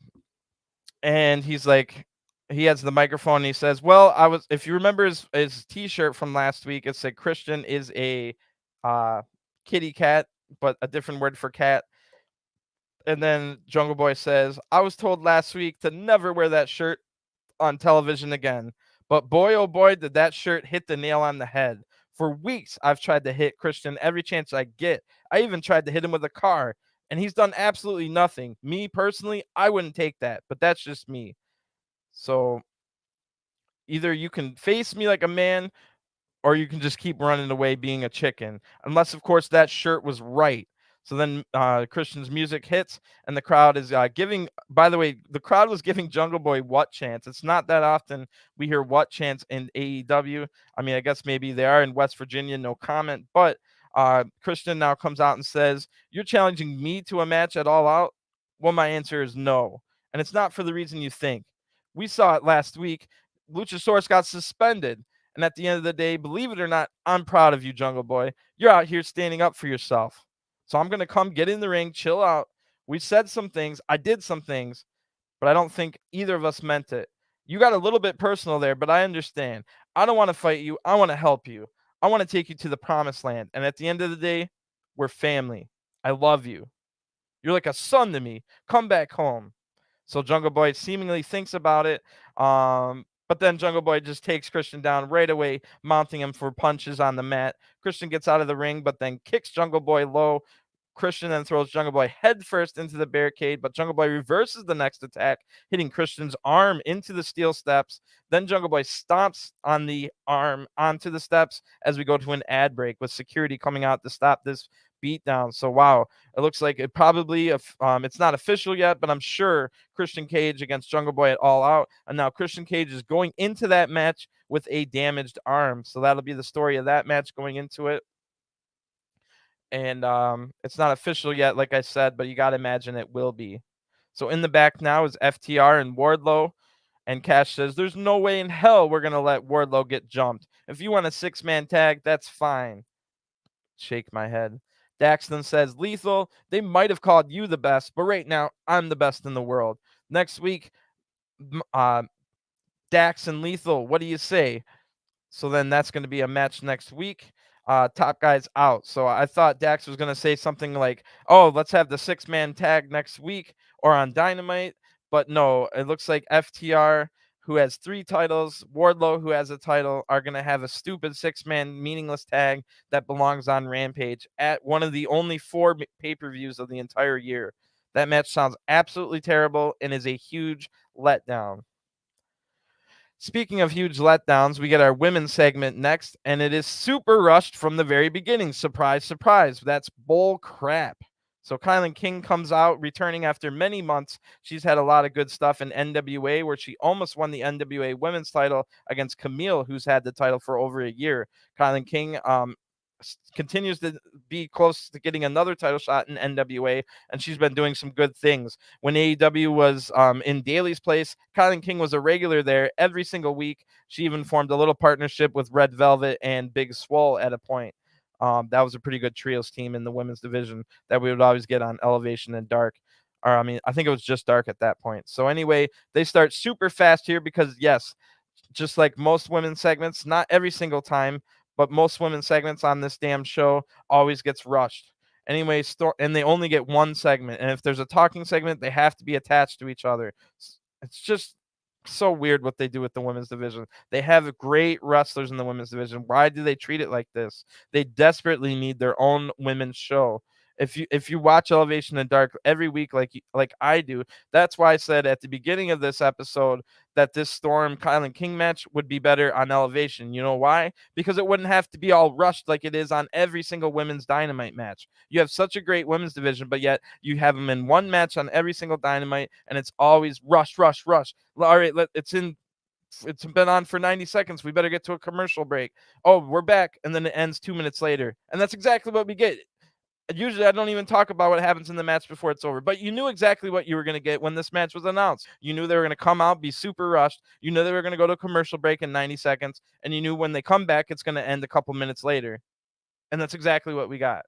and he's like, he has the microphone and he says, well, if you remember his t-shirt from last week, it said Christian is a kitty cat, but a different word for cat. And then Jungle Boy says, I was told last week to never wear that shirt on television again. But boy, oh boy, did that shirt hit the nail on the head. For weeks, I've tried to hit Christian every chance I get. I even tried to hit him with a car, and he's done absolutely nothing. Me, personally, I wouldn't take that, but that's just me. So either you can face me like a man, or you can just keep running away being a chicken. Unless, of course, that shirt was right. So then Christian's music hits, and the crowd is giving. By the way, the crowd was giving Jungle Boy what chants. It's not that often we hear what chants in AEW. I mean, I guess maybe they are in West Virginia, no comment. But Christian now comes out and says, "You're challenging me to a match at All Out?" Well, my answer is no. And it's not for the reason you think. We saw it last week. Luchasaurus got suspended. And at the end of the day, believe it or not, I'm proud of you, Jungle Boy. You're out here standing up for yourself. So I'm going to come get in the ring, chill out. We said some things. I did some things, but I don't think either of us meant it. You got a little bit personal there, but I understand. I don't want to fight you. I want to help you. I want to take you to the promised land. And at the end of the day, we're family. I love you. You're like a son to me. Come back home. So Jungle Boy seemingly thinks about it. But then Jungle Boy just takes Christian down right away, mounting him for punches on the mat. Christian gets out of the ring, but then kicks Jungle Boy low. Christian then throws Jungle Boy headfirst into the barricade, but Jungle Boy reverses the next attack, hitting Christian's arm into the steel steps. Then Jungle Boy stomps on the arm onto the steps as we go to an ad break with security coming out to stop this beatdown. So wow, it looks like it probably it's not official yet, but I'm sure Christian Cage against Jungle Boy at All Out, and now Christian Cage is going into that match with a damaged arm. So that'll be the story of that match going into it. And it's not official yet, like I said, but you got to imagine it will be. So in the back now is FTR and Wardlow. And Cash says, there's no way in hell we're going to let Wardlow get jumped. If you want a 6-man tag, that's fine. Shake my head. Daxton says, Lethal, they might have called you the best, but right now, I'm the best in the world. Next week, Dax and Lethal, what do you say? So then that's going to be a match next week. Top Guy's out. So I thought Dax was going to say something like, oh, let's have the 6-man tag next week or on Dynamite. But no, it looks like FTR, who has 3 titles, Wardlow, who has a title, are going to have a stupid 6-man meaningless tag that belongs on Rampage at one of the only 4 pay-per-views of the entire year. That match sounds absolutely terrible and is a huge letdown. Speaking of huge letdowns, we get our women's segment next, and it is super rushed from the very beginning. Surprise, surprise. That's bull crap. So Kylan King comes out, returning after many months. She's had a lot of good stuff in NWA, where she almost won the NWA women's title against Camille, who's had the title for over a year. Kylan King continues to be close to getting another title shot in NWA, and she's been doing some good things. When AEW was in Daly's place, Kylan King was a regular there every single week. She even formed a little partnership with Red Velvet and Big Swole at a point. That was a pretty good trios team in the women's division that we would always get on Elevation and Dark. Or I mean, I think it was just dark at that point. So anyway, they start super fast here because yes, just like most women's segments, not every single time, but most women's segments on this damn show always gets rushed. Anyway, and they only get one segment. And if there's a talking segment, they have to be attached to each other. It's just so weird what they do with the women's division. They have great wrestlers in the women's division. Why do they treat it like this? They desperately need their own women's show. If you watch Elevation in Dark every week like I do, that's why I said at the beginning of this episode that this Storm Kylan King match would be better on Elevation. You know why? Because it wouldn't have to be all rushed like it is on every single women's Dynamite match. You have such a great women's division, but yet you have them in one match on every single Dynamite, and it's always rush, rush, rush. All right, it's been on for 90 seconds. We better get to a commercial break. Oh, we're back. And then it ends 2 minutes later. And that's exactly what we get. Usually I don't even talk about what happens in the match before it's over, but you knew exactly what you were going to get when this match was announced. You knew they were going to come out, be super rushed. You knew they were going to go to a commercial break in 90 seconds, and you knew when they come back, it's going to end a couple minutes later. And that's exactly what we got.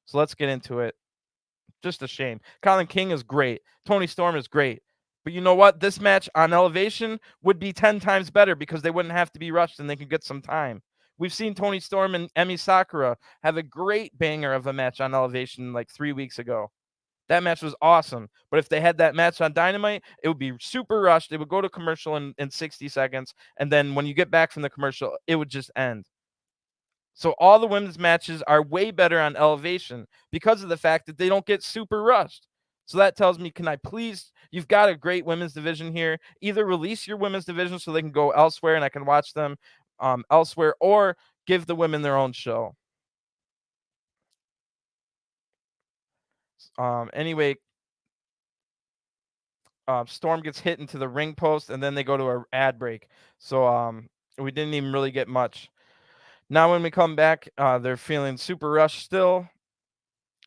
So let's get into it. Just a shame. Kylan King is great. Toni Storm is great. But you know what? This match on Elevation would be 10 times better because they wouldn't have to be rushed and they could get some time. We've seen Toni Storm and Emi Sakura have a great banger of a match on Elevation like 3 weeks ago. That match was awesome. But if they had that match on Dynamite, it would be super rushed. It would go to commercial in 60 seconds. And then when you get back from the commercial, it would just end. So all the women's matches are way better on Elevation because of the fact that they don't get super rushed. So that tells me, can I please, you've got a great women's division here. Either release your women's division so they can go elsewhere and I can watch them elsewhere, or give the women their own show. Anyway, Storm gets hit into the ring post and then they go to an ad break. So we didn't even really get much. Now when we come back, they're feeling super rushed still.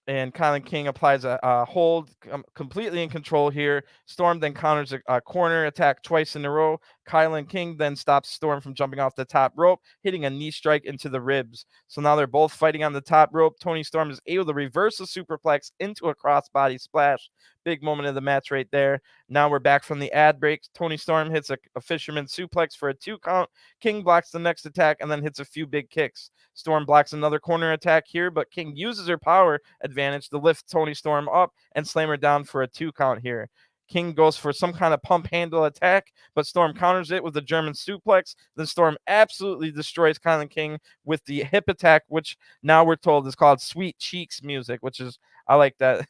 And Kylan King applies a hold, completely in control here. Storm then counters a corner attack twice in a row. Kylan King then stops Storm from jumping off the top rope, hitting a knee strike into the ribs. So now they're both fighting on the top rope. Toni Storm is able to reverse a superplex into a crossbody splash. Big moment of the match right there. Now we're back from the ad break. Toni Storm hits a fisherman suplex for a 2 count. King blocks the next attack and then hits a few big kicks. Storm blocks another corner attack here, but King uses her power advantage to lift Toni Storm up and slam her down for a 2 count here. King goes for some kind of pump handle attack, but Storm counters it with a German suplex. Then Storm absolutely destroys Kylan King with the hip attack, which now we're told is called Sweet Cheeks music, which is, I like that.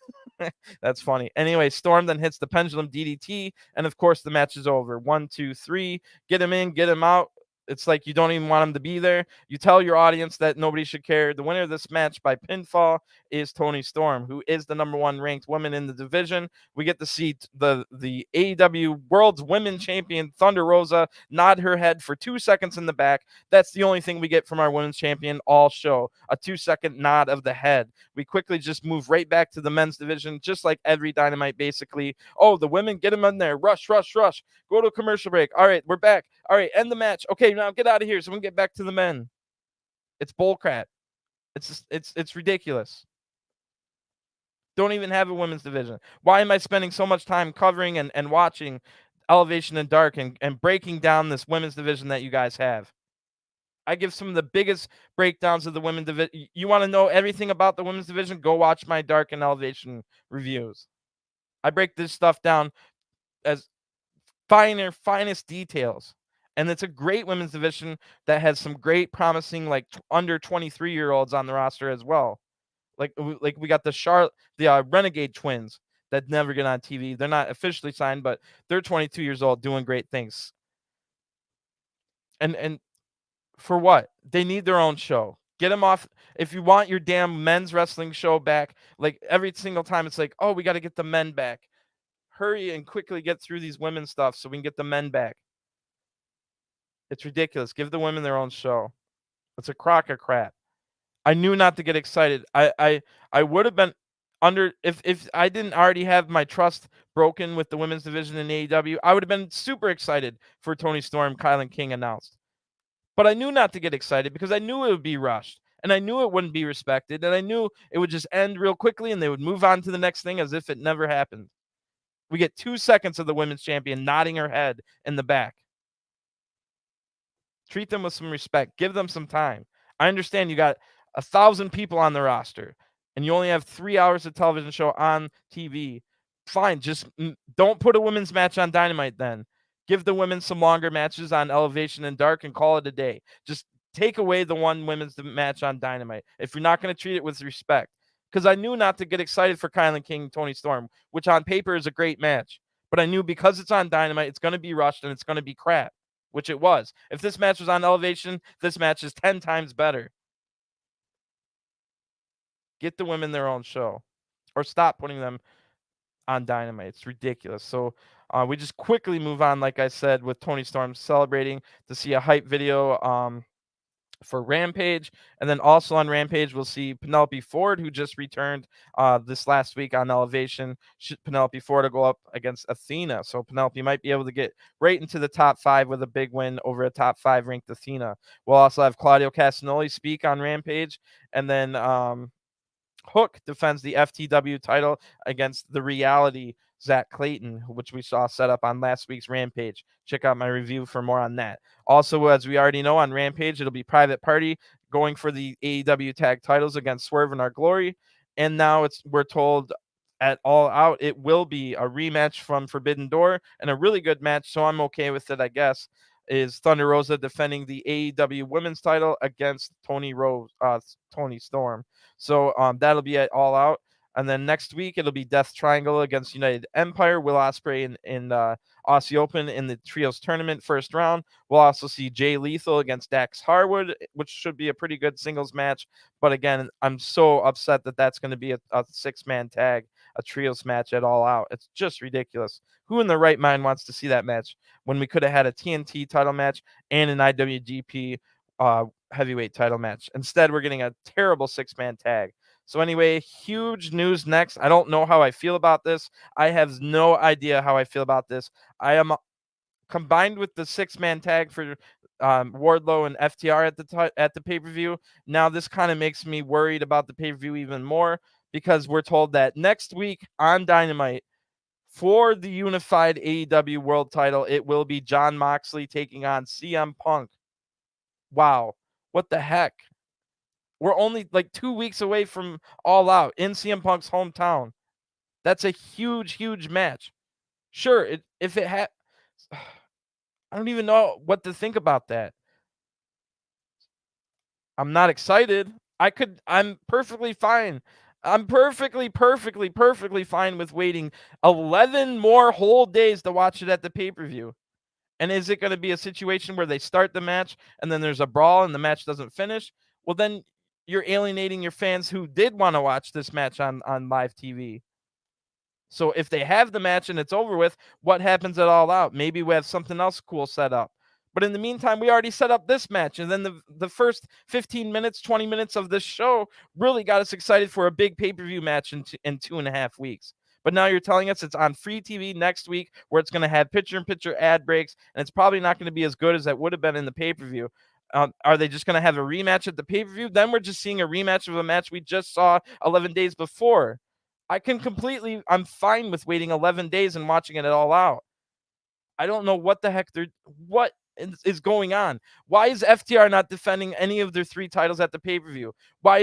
That's funny. Anyway, Storm then hits the pendulum DDT, and of course the match is over. 1, 2, 3. Get him in, get him out. It's like you don't even want him to be there. You tell your audience that nobody should care. The winner of this match by pinfall is Toni Storm, who is the #1 ranked woman in the division. We get to see the AEW World's Women Champion Thunder Rosa nod her head for 2 seconds in the back. That's the only thing we get from our women's champion all show, a 2-second nod of the head. We quickly just move right back to the men's division, just like every Dynamite basically. Oh, the women, get them in there. Rush, rush, rush. Go to a commercial break. All right, we're back. All right, end the match. Okay, now get out of here so we can get back to the men. It's bullcrap. It's ridiculous. Don't even have a women's division. Why am I spending so much time covering and watching Elevation in Dark and breaking down this women's division that you guys have? I give some of the biggest breakdowns of the women's division. You want to know everything about the women's division? Go watch my Dark and Elevation reviews. I break this stuff down as finest details. And it's a great women's division that has some great promising like under 23-year-olds on the roster as well. Like we got the Renegade twins that never get on TV. They're not officially signed, but they're 22 years old doing great things. And for what? They need their own show. Get them off. If you want your damn men's wrestling show back, like every single time it's like, oh, we got to get the men back. Hurry and quickly get through these women's stuff so we can get the men back. It's ridiculous. Give the women their own show. It's a crock of crap. I knew not to get excited. I would have been under if I didn't already have my trust broken with the women's division in AEW. I would have been super excited for Toni Storm, Kylan King announced. But I knew not to get excited because I knew it would be rushed. And I knew it wouldn't be respected. And I knew it would just end real quickly and they would move on to the next thing as if it never happened. We get 2 seconds of the women's champion nodding her head in the back. Treat them with some respect. Give them some time. I understand you got 1,000 people on the roster and you only have 3 hours of television show on TV. Fine, just don't put a women's match on Dynamite then. Give the women some longer matches on Elevation and Dark and call it a day. Just take away the one women's match on Dynamite if you're not going to treat it with respect. Because I knew not to get excited for Kylan King and Toni Storm, which on paper is a great match. But I knew because it's on Dynamite, it's going to be rushed and it's going to be crap, which it was. If this match was on Elevation, this match is 10 times better. Get the women their own show or stop putting them on Dynamite. It's ridiculous. So we just quickly move on, like I said, with Toni Storm celebrating to see a hype video for Rampage. And then also on Rampage, we'll see Penelope Ford, who just returned this last week on Elevation. Penelope Ford to go up against Athena. So Penelope might be able to get right into the top 5 with a big win over a top 5 ranked Athena. We'll also have Claudio Castagnoli speak on Rampage. And then Hook defends the FTW title against the Reality Zach Clayton, which we saw set up on last week's Rampage. Check out my review for more on that. Also, as we already know on Rampage, it'll be Private Party going for the AEW tag titles against Swerve and Our Glory. And now we're told at All Out it will be a rematch from Forbidden Door and a really good match, so I'm okay with it, I guess. Is Thunder Rosa defending the AEW women's title against Toni Storm. So that'll be at All Out. And then next week, it'll be Death Triangle against United Empire, Will Ospreay and Aussie Open in the Trios Tournament first round. We'll also see Jay Lethal against Dax Harwood, which should be a pretty good singles match. But again, I'm so upset that that's going to be a 6-man tag, a trios match at All Out. It's just ridiculous. Who in their right mind wants to see that match when we could have had a TNT title match and an IWGP heavyweight title match? Instead, we're getting a terrible 6-man tag. So anyway, huge news next. I don't know how I feel about this. I have no idea how I feel about this. I am combined with the 6-man tag for Wardlow and FTR at the pay-per-view. Now this kind of makes me worried about the pay-per-view even more because we're told that next week on Dynamite for the unified AEW world title, it will be Jon Moxley taking on CM Punk. Wow. What the heck? We're only like 2 weeks away from All Out in CM Punk's hometown. That's a huge, huge match. Sure, if it had... I don't even know what to think about that. I'm not excited. I'm perfectly fine. I'm perfectly fine with waiting 11 more whole days to watch it at the pay-per-view. And is it going to be a situation where they start the match and then there's a brawl and the match doesn't finish? Well, then you're alienating your fans who did want to watch this match on live TV. So if they have the match and it's over with, what happens at All Out? Maybe we have something else cool set up. But in the meantime, we already set up this match. And then the first 15 minutes, 20 minutes of this show really got us excited for a big pay-per-view match in 2.5 weeks. But now you're telling us it's on free TV next week where it's going to have picture-in-picture ad breaks, and it's probably not going to be as good as it would have been in the pay-per-view. Are they just going to have a rematch at the pay-per-view? Then we're just seeing a rematch of a match we just saw 11 days before. I'm fine with waiting 11 days and watching it All Out. I don't know what the heck what is going on. Why is FTR not defending any of their 3 titles at the pay-per-view? Why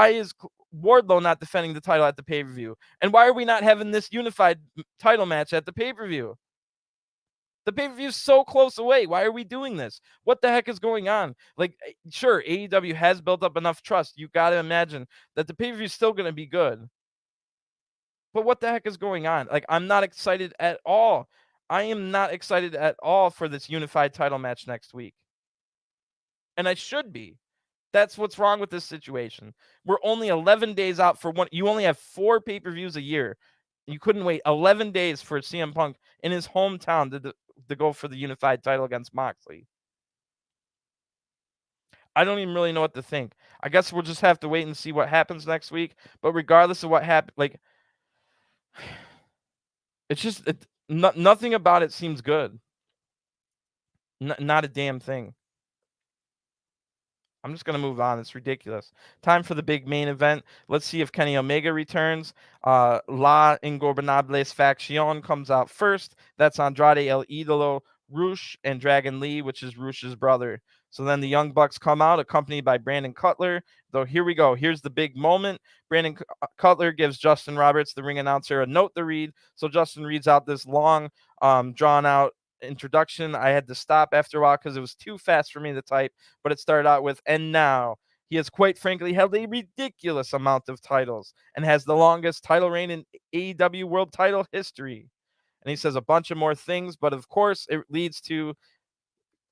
is Wardlow not defending the title at the pay-per-view? And why are we not having this unified title match at the pay-per-view? The pay-per-view is so close away. Why are we doing this? What the heck is going on? Like, sure, AEW has built up enough trust. You got to imagine that the pay-per-view is still going to be good. But what the heck is going on? Like, I'm not excited at all. I am not excited at all for this unified title match next week. And I should be. That's what's wrong with this situation. We're only 11 days out for one. You only have 4 pay-per-views a year. You couldn't wait 11 days for CM Punk in his hometown to go for the unified title against Moxley. I don't even really know what to think. I guess we'll just have to wait and see what happens next week. But regardless of what happens, like, it's just nothing about it seems good. Not a damn thing. I'm just going to move on. It's ridiculous. Time for the big main event. Let's see if Kenny Omega returns. La Ingobernable Faccion comes out first. That's Andrade El Idolo, Roosh, and Dragon Lee, which is Roosh's brother. So then the Young Bucks come out, accompanied by Brandon Cutler. Though here we go. Here's the big moment. Brandon Cutler gives Justin Roberts, the ring announcer, a note to read. So Justin reads out this long, drawn out introduction. I had to stop after a while because it was too fast for me to type, but it started out with, and now he has quite frankly held a ridiculous amount of titles and has the longest title reign in AEW world title history. And he says a bunch of more things, but of course it leads to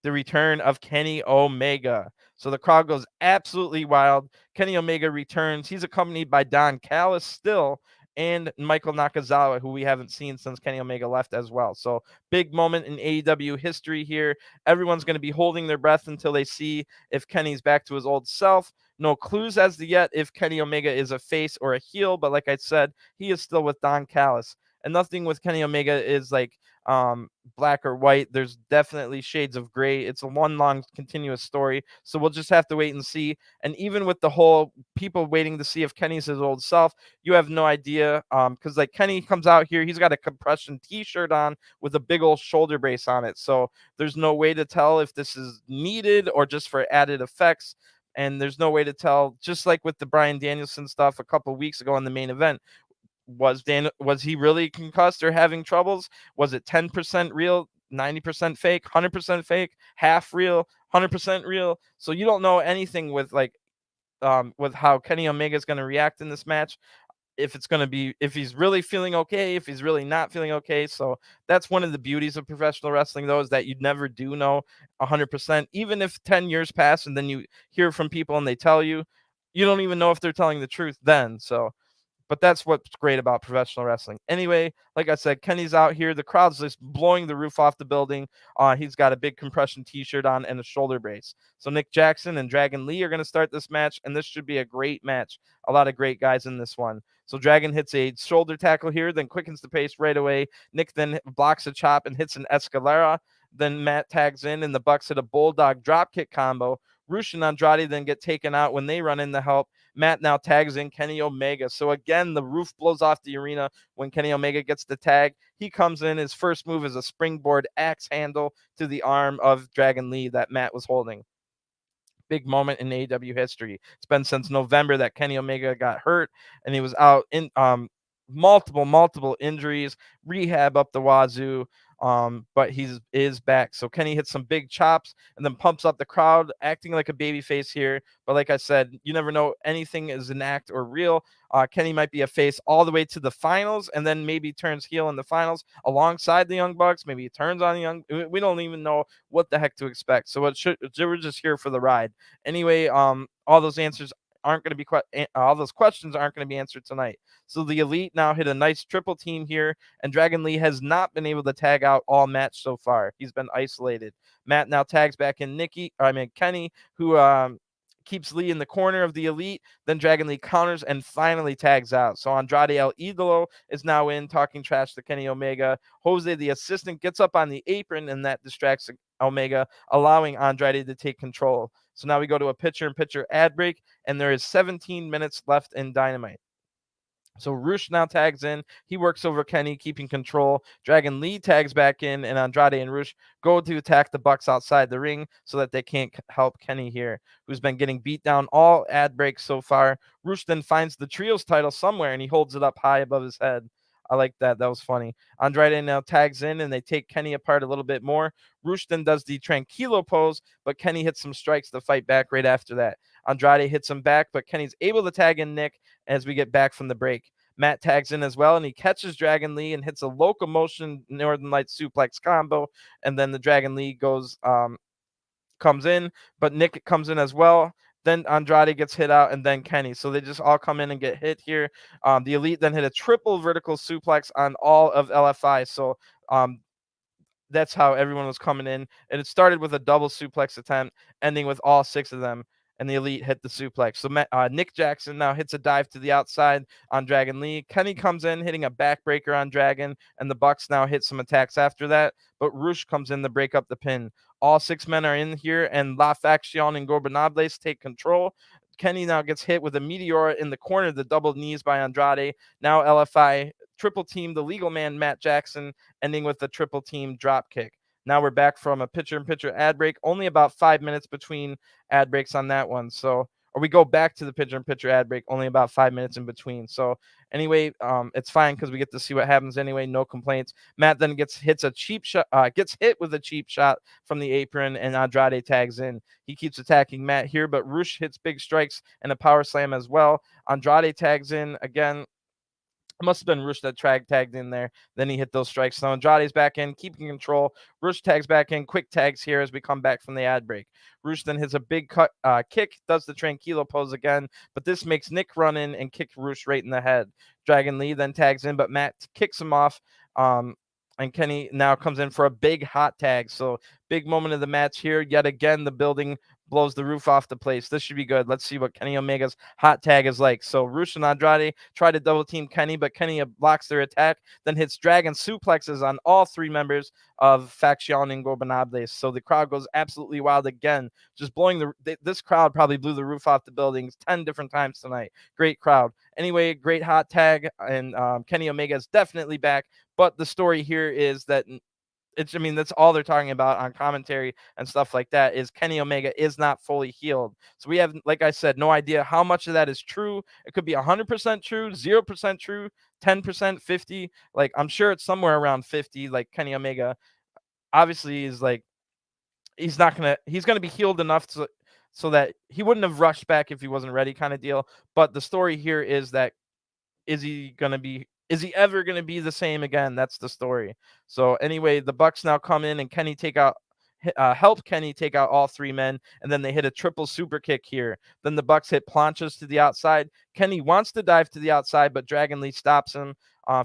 the return of Kenny Omega. So the crowd goes absolutely wild. Kenny Omega returns. He's accompanied by Don Callis still, and Michael Nakazawa, who we haven't seen since Kenny Omega left as well. So big moment in AEW history here. Everyone's going to be holding their breath until they see if Kenny's back to his old self. No clues as to yet if Kenny Omega is a face or a heel, but like I said, he is still with Don Callis. And nothing with Kenny Omega is like black or white. There's definitely shades of gray. It's a one long continuous story. So we'll just have to wait and see. And even with the whole people waiting to see if Kenny's his old self, you have no idea. Because like Kenny comes out here, he's got a compression t-shirt on with a big old shoulder brace on it. So there's no way to tell if this is needed or just for added effects. And there's no way to tell, just like with the Bryan Danielson stuff a couple weeks ago in the main event. Was he really concussed or having troubles? Was it 10% real, 90% fake, 100% fake, half real, 100% real? So you don't know anything with with how Kenny Omega is going to react in this match. If it's going to be, if he's really feeling okay, if he's really not feeling okay. So that's one of the beauties of professional wrestling, though, is that you never do know 100%. Even if 10 years pass and then you hear from people and they tell you, you don't even know if they're telling the truth then. So but that's what's great about professional wrestling. Anyway, like I said, Kenny's out here. The crowd's just blowing the roof off the building. He's got a big compression t-shirt on and a shoulder brace. So Nick Jackson and Dragon Lee are going to start this match, and this should be a great match. A lot of great guys in this one. So Dragon hits a shoulder tackle here, then quickens the pace right away. Nick then blocks a chop and hits an escalera. Then Matt tags in, and the Bucks hit a bulldog dropkick combo. Rush and Andrade then get taken out when they run in to help. Matt now tags in Kenny Omega. So again, the roof blows off the arena when Kenny Omega gets the tag. He comes in. His first move is a springboard axe handle to the arm of Dragon Lee that Matt was holding. Big moment in AEW history. It's been since November that Kenny Omega got hurt, and he was out in multiple injuries, rehab up the wazoo. But he is back. So Kenny hits some big chops and then pumps up the crowd, acting like a babyface here. But like I said, you never know, anything is an act or real. Kenny might be a face all the way to the finals, and then maybe turns heel in the finals alongside the Young Bucks. Maybe he turns on the Young. We don't even know what the heck to expect. So we're just here for the ride. Anyway, all those answers aren't going to be all those questions aren't going to be answered tonight. So the Elite now hit a nice triple team here, and Dragon Lee has not been able to tag out all match so far. He's been isolated. Matt now tags back in Kenny, who keeps Lee in the corner of the Elite. Then Dragon Lee counters and finally tags out. So Andrade El Idolo is now in, talking trash to Kenny Omega. Jose, the assistant, gets up on the apron, and that distracts Omega, allowing Andrade to take control. So now we go to a picture-in-picture ad break, and there is 17 minutes left in Dynamite. So Roosh now tags in. He works over Kenny, keeping control. Dragon Lee tags back in, and Andrade and Roosh go to attack the Bucks outside the ring so that they can't help Kenny here, who's been getting beat down all ad breaks so far. Roosh then finds the Trios title somewhere, and he holds it up high above his head. I like that. That was funny. Andrade now tags in, and they take Kenny apart a little bit more. Roosh then does the Tranquilo pose, but Kenny hits some strikes to fight back right after that. Andrade hits him back, but Kenny's able to tag in Nick as we get back from the break. Matt tags in as well, and he catches Dragon Lee and hits a locomotion Northern Lights suplex combo, and then the Dragon Lee comes in, but Nick comes in as well. Then Andrade gets hit out, and then Kenny. So they just all come in and get hit here. The Elite then hit a triple vertical suplex on all of LFI. So that's how everyone was coming in. And it started with a double suplex attempt, ending with all 6 of them. and the Elite hit the suplex. So Nick Jackson now hits a dive to the outside on Dragon Lee. Kenny comes in hitting a backbreaker on Dragon, and the Bucks now hit some attacks after that, but Rush comes in to break up the pin. All 6 men are in here, and La Faccion and Ingobernables take control. Kenny now gets hit with a Meteora in the corner, the double knees by Andrade. Now LFI triple team the legal man Matt Jackson, ending with the triple team drop kick. Now we're back from a picture-in-picture ad break. Only about 5 minutes between ad breaks on that one. So, or we go back to the picture-in-picture ad break. Only about 5 minutes in between. So anyway, it's fine because we get to see what happens anyway. No complaints. Matt then gets hit with a cheap shot from the apron, and Andrade tags in. He keeps attacking Matt here, but Rush hits big strikes and a power slam as well. Andrade tags in again. It must have been Rush that tagged in there. Then he hit those strikes. So Andrade's back in, keeping control. Rush tags back in. Quick tags here as we come back from the ad break. Rush then hits a big kick, does the tranquilo pose again, but this makes Nick run in and kick Rush right in the head. Dragon Lee then tags in, but Matt kicks him off. And Kenny now comes in for a big hot tag. So big moment of the match here. Yet again, the building blows the roof off the place. This should be good. Let's see what Kenny Omega's hot tag is like. So Rush and Andrade try to double team Kenny, but Kenny blocks their attack, then hits dragon suplexes on all 3 members of Faccion and Ingobernables. So the crowd goes absolutely wild again, just blowing this crowd probably blew the roof off the buildings 10 different times tonight. Great crowd. Anyway, great hot tag, and Kenny Omega is definitely back. But the story here is that that's all they're talking about on commentary and stuff like that, is Kenny Omega is not fully healed. So we have, like I said, no idea how much of that is true. It could be 100% true, 0% true, 10%, 50. Like, I'm sure it's somewhere around 50. Like, Kenny Omega obviously is like, he's going to be healed enough so that he wouldn't have rushed back if he wasn't ready, kind of deal. But the story here is that, is he ever going to be the same again? That's the story. So anyway, the Bucks now come in and help Kenny take out all 3 men, and then they hit a triple super kick here. Then the Bucks hit planchas to the outside. Kenny wants to dive to the outside, but Dragon Lee stops him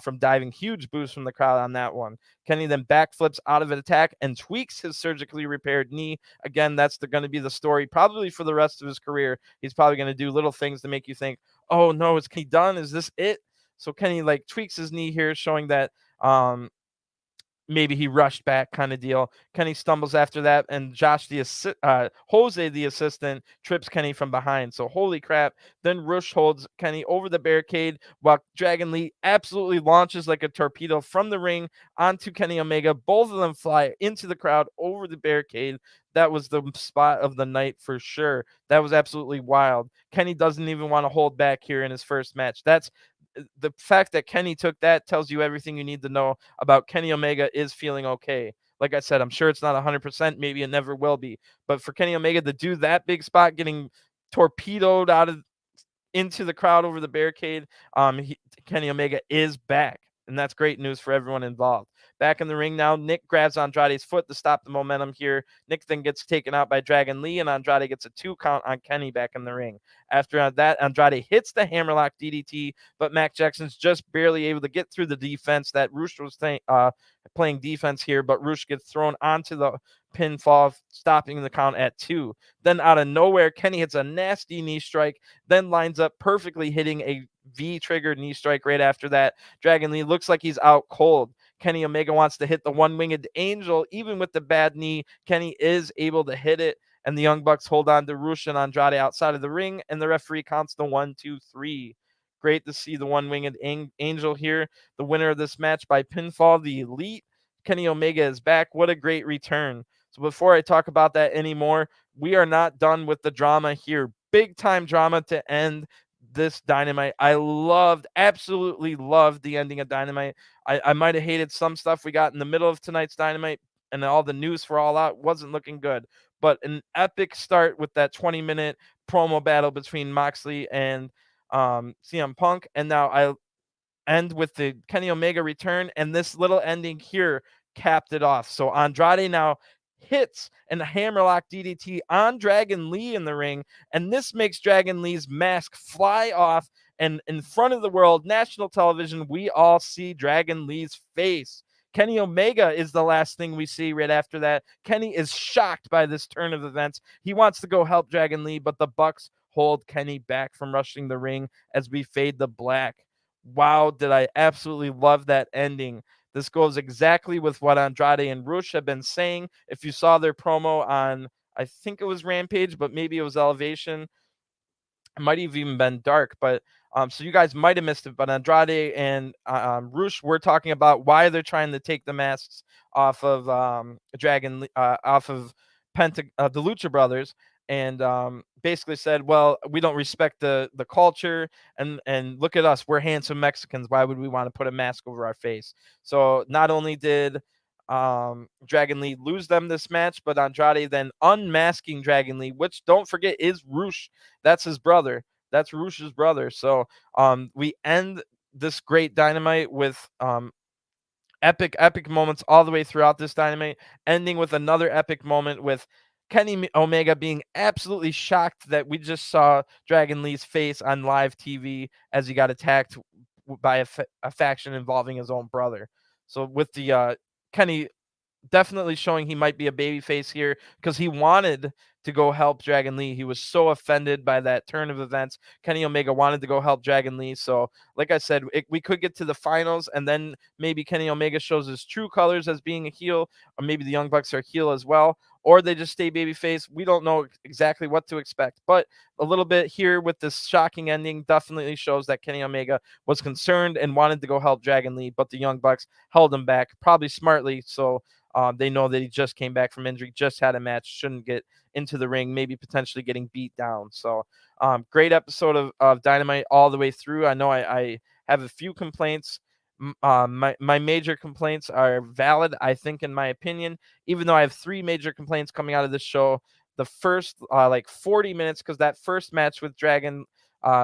from diving. Huge boost from the crowd on that one. Kenny then backflips out of an attack and tweaks his surgically repaired knee. Again, that's going to be the story probably for the rest of his career. He's probably going to do little things to make you think, oh no, is he done? Is this it? So Kenny tweaks his knee here, showing that maybe he rushed back, kind of deal. Kenny stumbles after that, and Jose, the assistant, trips Kenny from behind. So holy crap. Then Rush holds Kenny over the barricade while Dragon Lee absolutely launches like a torpedo from the ring onto Kenny Omega. Both of them fly into the crowd over the barricade. That was the spot of the night for sure. That was absolutely wild. Kenny doesn't even want to hold back here in his first match. That's the fact that Kenny took that tells you everything you need to know about Kenny Omega is feeling okay. Like I said, I'm sure it's not 100%. Maybe it never will be. But for Kenny Omega to do that big spot, getting torpedoed into the crowd over the barricade, Kenny Omega is back. And that's great news for everyone involved. Back in the ring now, Nick grabs Andrade's foot to stop the momentum here. Nick then gets taken out by Dragon Lee, and Andrade gets a 2 count on Kenny back in the ring. After that, Andrade hits the hammerlock DDT, but Mac Jackson's just barely able to get through the defense. That Rush was playing defense here, but Rush gets thrown onto the pinfall, stopping the count at 2. Then out of nowhere, Kenny hits a nasty knee strike, then lines up perfectly, hitting a V-triggered knee strike right after that. Dragon Lee looks like he's out cold. Kenny Omega wants to hit the one-winged angel. Even with the bad knee, Kenny is able to hit it, and the Young Bucks hold on to Rush and Andrade outside of the ring, and the referee counts the 1, 2, 3. Great to see the one-winged angel here. The winner of this match by pinfall, the Elite. Kenny Omega is back. What a great return. So before I talk about that anymore, we are not done with the drama here. Big-time drama to end this Dynamite. I absolutely loved the ending of Dynamite. I might have hated some stuff we got in the middle of tonight's Dynamite, and all the news for All Out wasn't looking good. But an epic start with that 20-minute promo battle between Moxley and CM Punk. And now I end with the Kenny Omega return, and this little ending here capped it off. So Andrade now hits and a hammerlock DDT on Dragon Lee in the ring, and this makes Dragon Lee's mask fly off, and in front of the world, national television, we all see Dragon Lee's face. Kenny Omega is the last thing we see right after that. Kenny is shocked by this turn of events. He wants to go help Dragon Lee, but the Bucks hold Kenny back from rushing the ring as we fade to black. Wow, did I absolutely love that ending. This goes exactly with what Andrade and Rush have been saying. If you saw their promo on, I think it was Rampage, but maybe it was Elevation. It might have even been Dark, but so you guys might have missed it. But Andrade and Rush were talking about why they're trying to take the masks off of off of the Lucha Brothers, and basically said, "Well, we don't respect the culture, and look at us, we're handsome Mexicans. Why would we want to put a mask over our face?" So not only did Dragon Lee lose them this match, but Andrade then unmasking Dragon Lee, which don't forget is Rush. That's his brother. That's Rush's brother. So we end this great Dynamite with epic moments all the way throughout this Dynamite, ending with another epic moment with Kenny Omega being absolutely shocked that we just saw Dragon Lee's face on live TV as he got attacked by a faction involving his own brother. So with the Kenny definitely showing he might be a babyface here because he wanted to go help Dragon Lee. He was so offended by that turn of events. Kenny Omega wanted to go help Dragon Lee. So, like I said, we could get to the finals and then maybe Kenny Omega shows his true colors as being a heel, or maybe the Young Bucks are heel as well, or they just stay babyface. We don't know exactly what to expect, but a little bit here with this shocking ending definitely shows that Kenny Omega was concerned and wanted to go help Dragon Lee, but the Young Bucks held him back, probably smartly. So they know that he just came back from injury, just had a match, shouldn't get into the ring, maybe potentially getting beat down. So great episode of Dynamite all the way through. I know I have a few complaints. My major complaints are valid, I think, in my opinion, even though I have 3 major complaints coming out of this show. The first like 40 minutes, because that first match with Dragon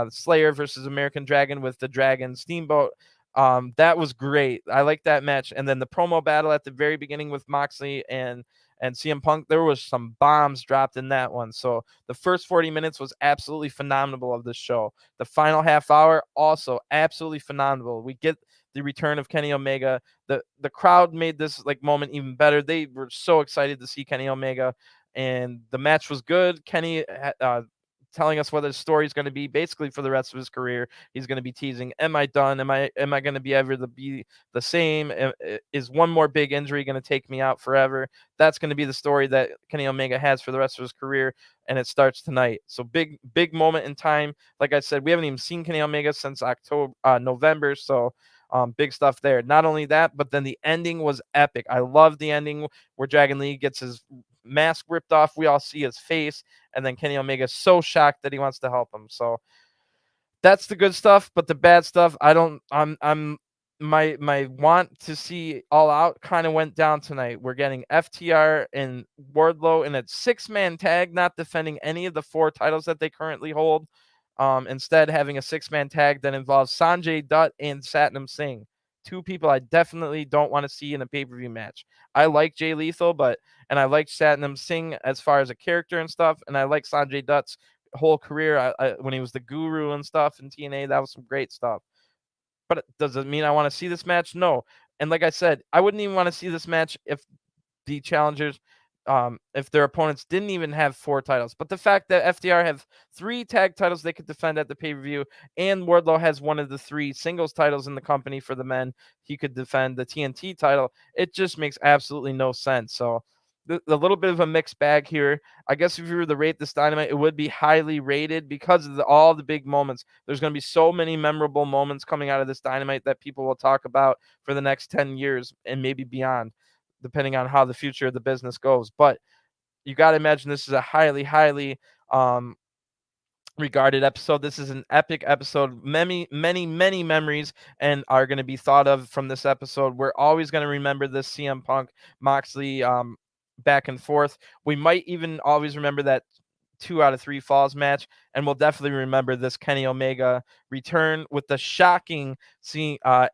Slayer versus American Dragon with the Dragon Steamboat, that was great. I like that match. And then the promo battle at the very beginning with Moxley and CM Punk, there was some bombs dropped in that one. So the first 40 minutes was absolutely phenomenal of this show. The final half hour also absolutely phenomenal. We get the return of Kenny Omega. The crowd made this like moment even better. They were so excited to see Kenny Omega, and the match was good. Kenny telling us what his story is going to be basically for the rest of his career. He's going to be teasing, am I done? Am I going to be ever to be the same? Is one more big injury going to take me out forever? That's going to be the story that Kenny Omega has for the rest of his career, and it starts tonight. So big moment in time. Like I said, we haven't even seen Kenny Omega since November, so big stuff there. Not only that, but then the ending was epic. I love the ending where Dragon Lee gets his mask ripped off. We all see his face, and then Kenny Omega is so shocked that he wants to help him. So that's the good stuff, but the bad stuff, I'm my want to see All Out kind of went down tonight. We're getting FTR and Wardlow in a 6-man tag, not defending any of the 4 titles that they currently hold. Instead, having a 6-man tag that involves Sanjay Dutt and Satnam Singh. 2 people I definitely don't want to see in a pay-per-view match. I like Jay Lethal, and I like Satnam Singh as far as a character and stuff, and I like Sanjay Dutt's whole career. When he was the Guru and stuff in TNA, that was some great stuff. But does it mean I want to see this match? No. And like I said, I wouldn't even want to see this match if the challengers, if their opponents didn't even have 4 titles. But the fact that FTR have 3 tag titles they could defend at the pay-per-view, and Wardlow has one of the 3 singles titles in the company for the men, he could defend the TNT title. It just makes absolutely no sense. So a little bit of a mixed bag here. I guess if you were to rate this Dynamite, it would be highly rated because of all the big moments. There's going to be so many memorable moments coming out of this Dynamite that people will talk about for the next 10 years and maybe beyond, depending on how the future of the business goes. But you got to imagine this is a highly regarded episode. This is an epic episode. Many memories and are going to be thought of from this episode. We're always going to remember this CM Punk Moxley back and forth. We might even always remember that 2 out of 3 falls match, and we'll definitely remember this Kenny Omega return with the shocking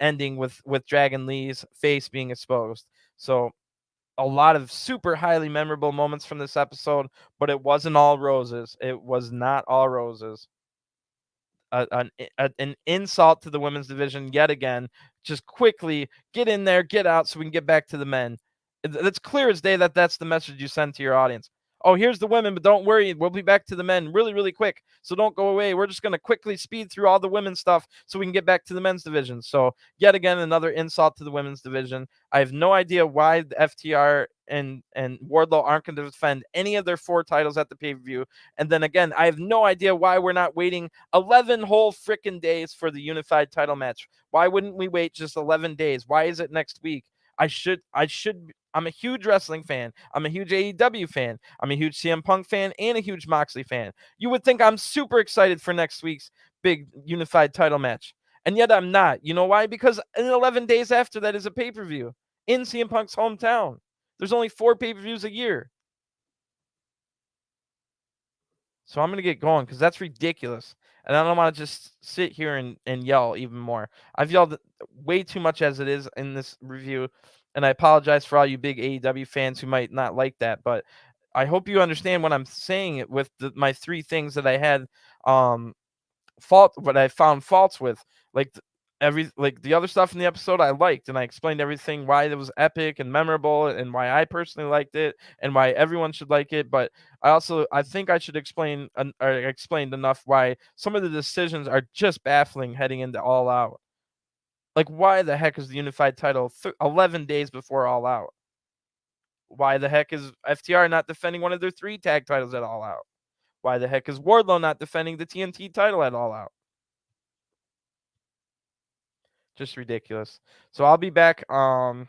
ending with Dragon Lee's face being exposed. So a lot of super highly memorable moments from this episode, but it wasn't all roses. It was not all roses. an insult to the women's division yet again. Just quickly get in there, get out, so we can get back to the men. It's clear as day that that's the message you send to your audience. Oh, here's the women, but don't worry, we'll be back to the men really, really quick. So don't go away. We're just going to quickly speed through all the women's stuff so we can get back to the men's division. So yet again, another insult to the women's division. I have no idea why the FTR and Wardlow aren't going to defend any of their 4 titles at the pay-per-view. And then again, I have no idea why we're not waiting 11 whole freaking days for the unified title match. Why wouldn't we wait just 11 days? Why is it next week? I'm a huge wrestling fan. I'm a huge AEW fan. I'm a huge CM Punk fan and a huge Moxley fan. You would think I'm super excited for next week's big unified title match. And yet I'm not. You know why? Because in 11 days after that is a pay-per-view in CM Punk's hometown. There's only 4 pay-per-views a year. So I'm going to get going because that's ridiculous. And I don't want to just sit here and yell even more. I've yelled way too much as it is in this review. And I apologize for all you big AEW fans who might not like that. But I hope you understand what I'm saying with my 3 things that I had what I found faults with. Like the other stuff in the episode I liked, and I explained everything, why it was epic and memorable and why I personally liked it and why everyone should like it. But I think I should explained enough why some of the decisions are just baffling heading into All Out. Like, why the heck is the unified title 11 days before All Out? Why the heck is FTR not defending one of their 3 tag titles at All Out? Why the heck is Wardlow not defending the TNT title at All Out? Just ridiculous. So I'll be back in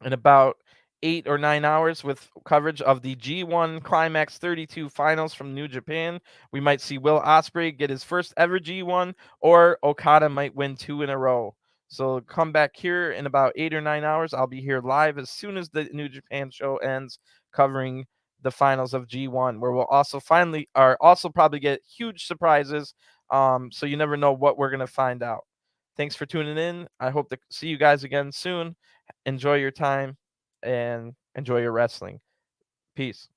about 8 or 9 hours with coverage of the G1 Climax 32 finals from New Japan. We might see Will Ospreay get his first ever G1, or Okada might win 2 in a row. So come back here in about 8 or 9 hours. I'll be here live as soon as the New Japan show ends, covering the finals of G1, where we'll also probably get huge surprises. So you never know what we're gonna find out. Thanks for tuning in. I hope to see you guys again soon. Enjoy your time and enjoy your wrestling. Peace.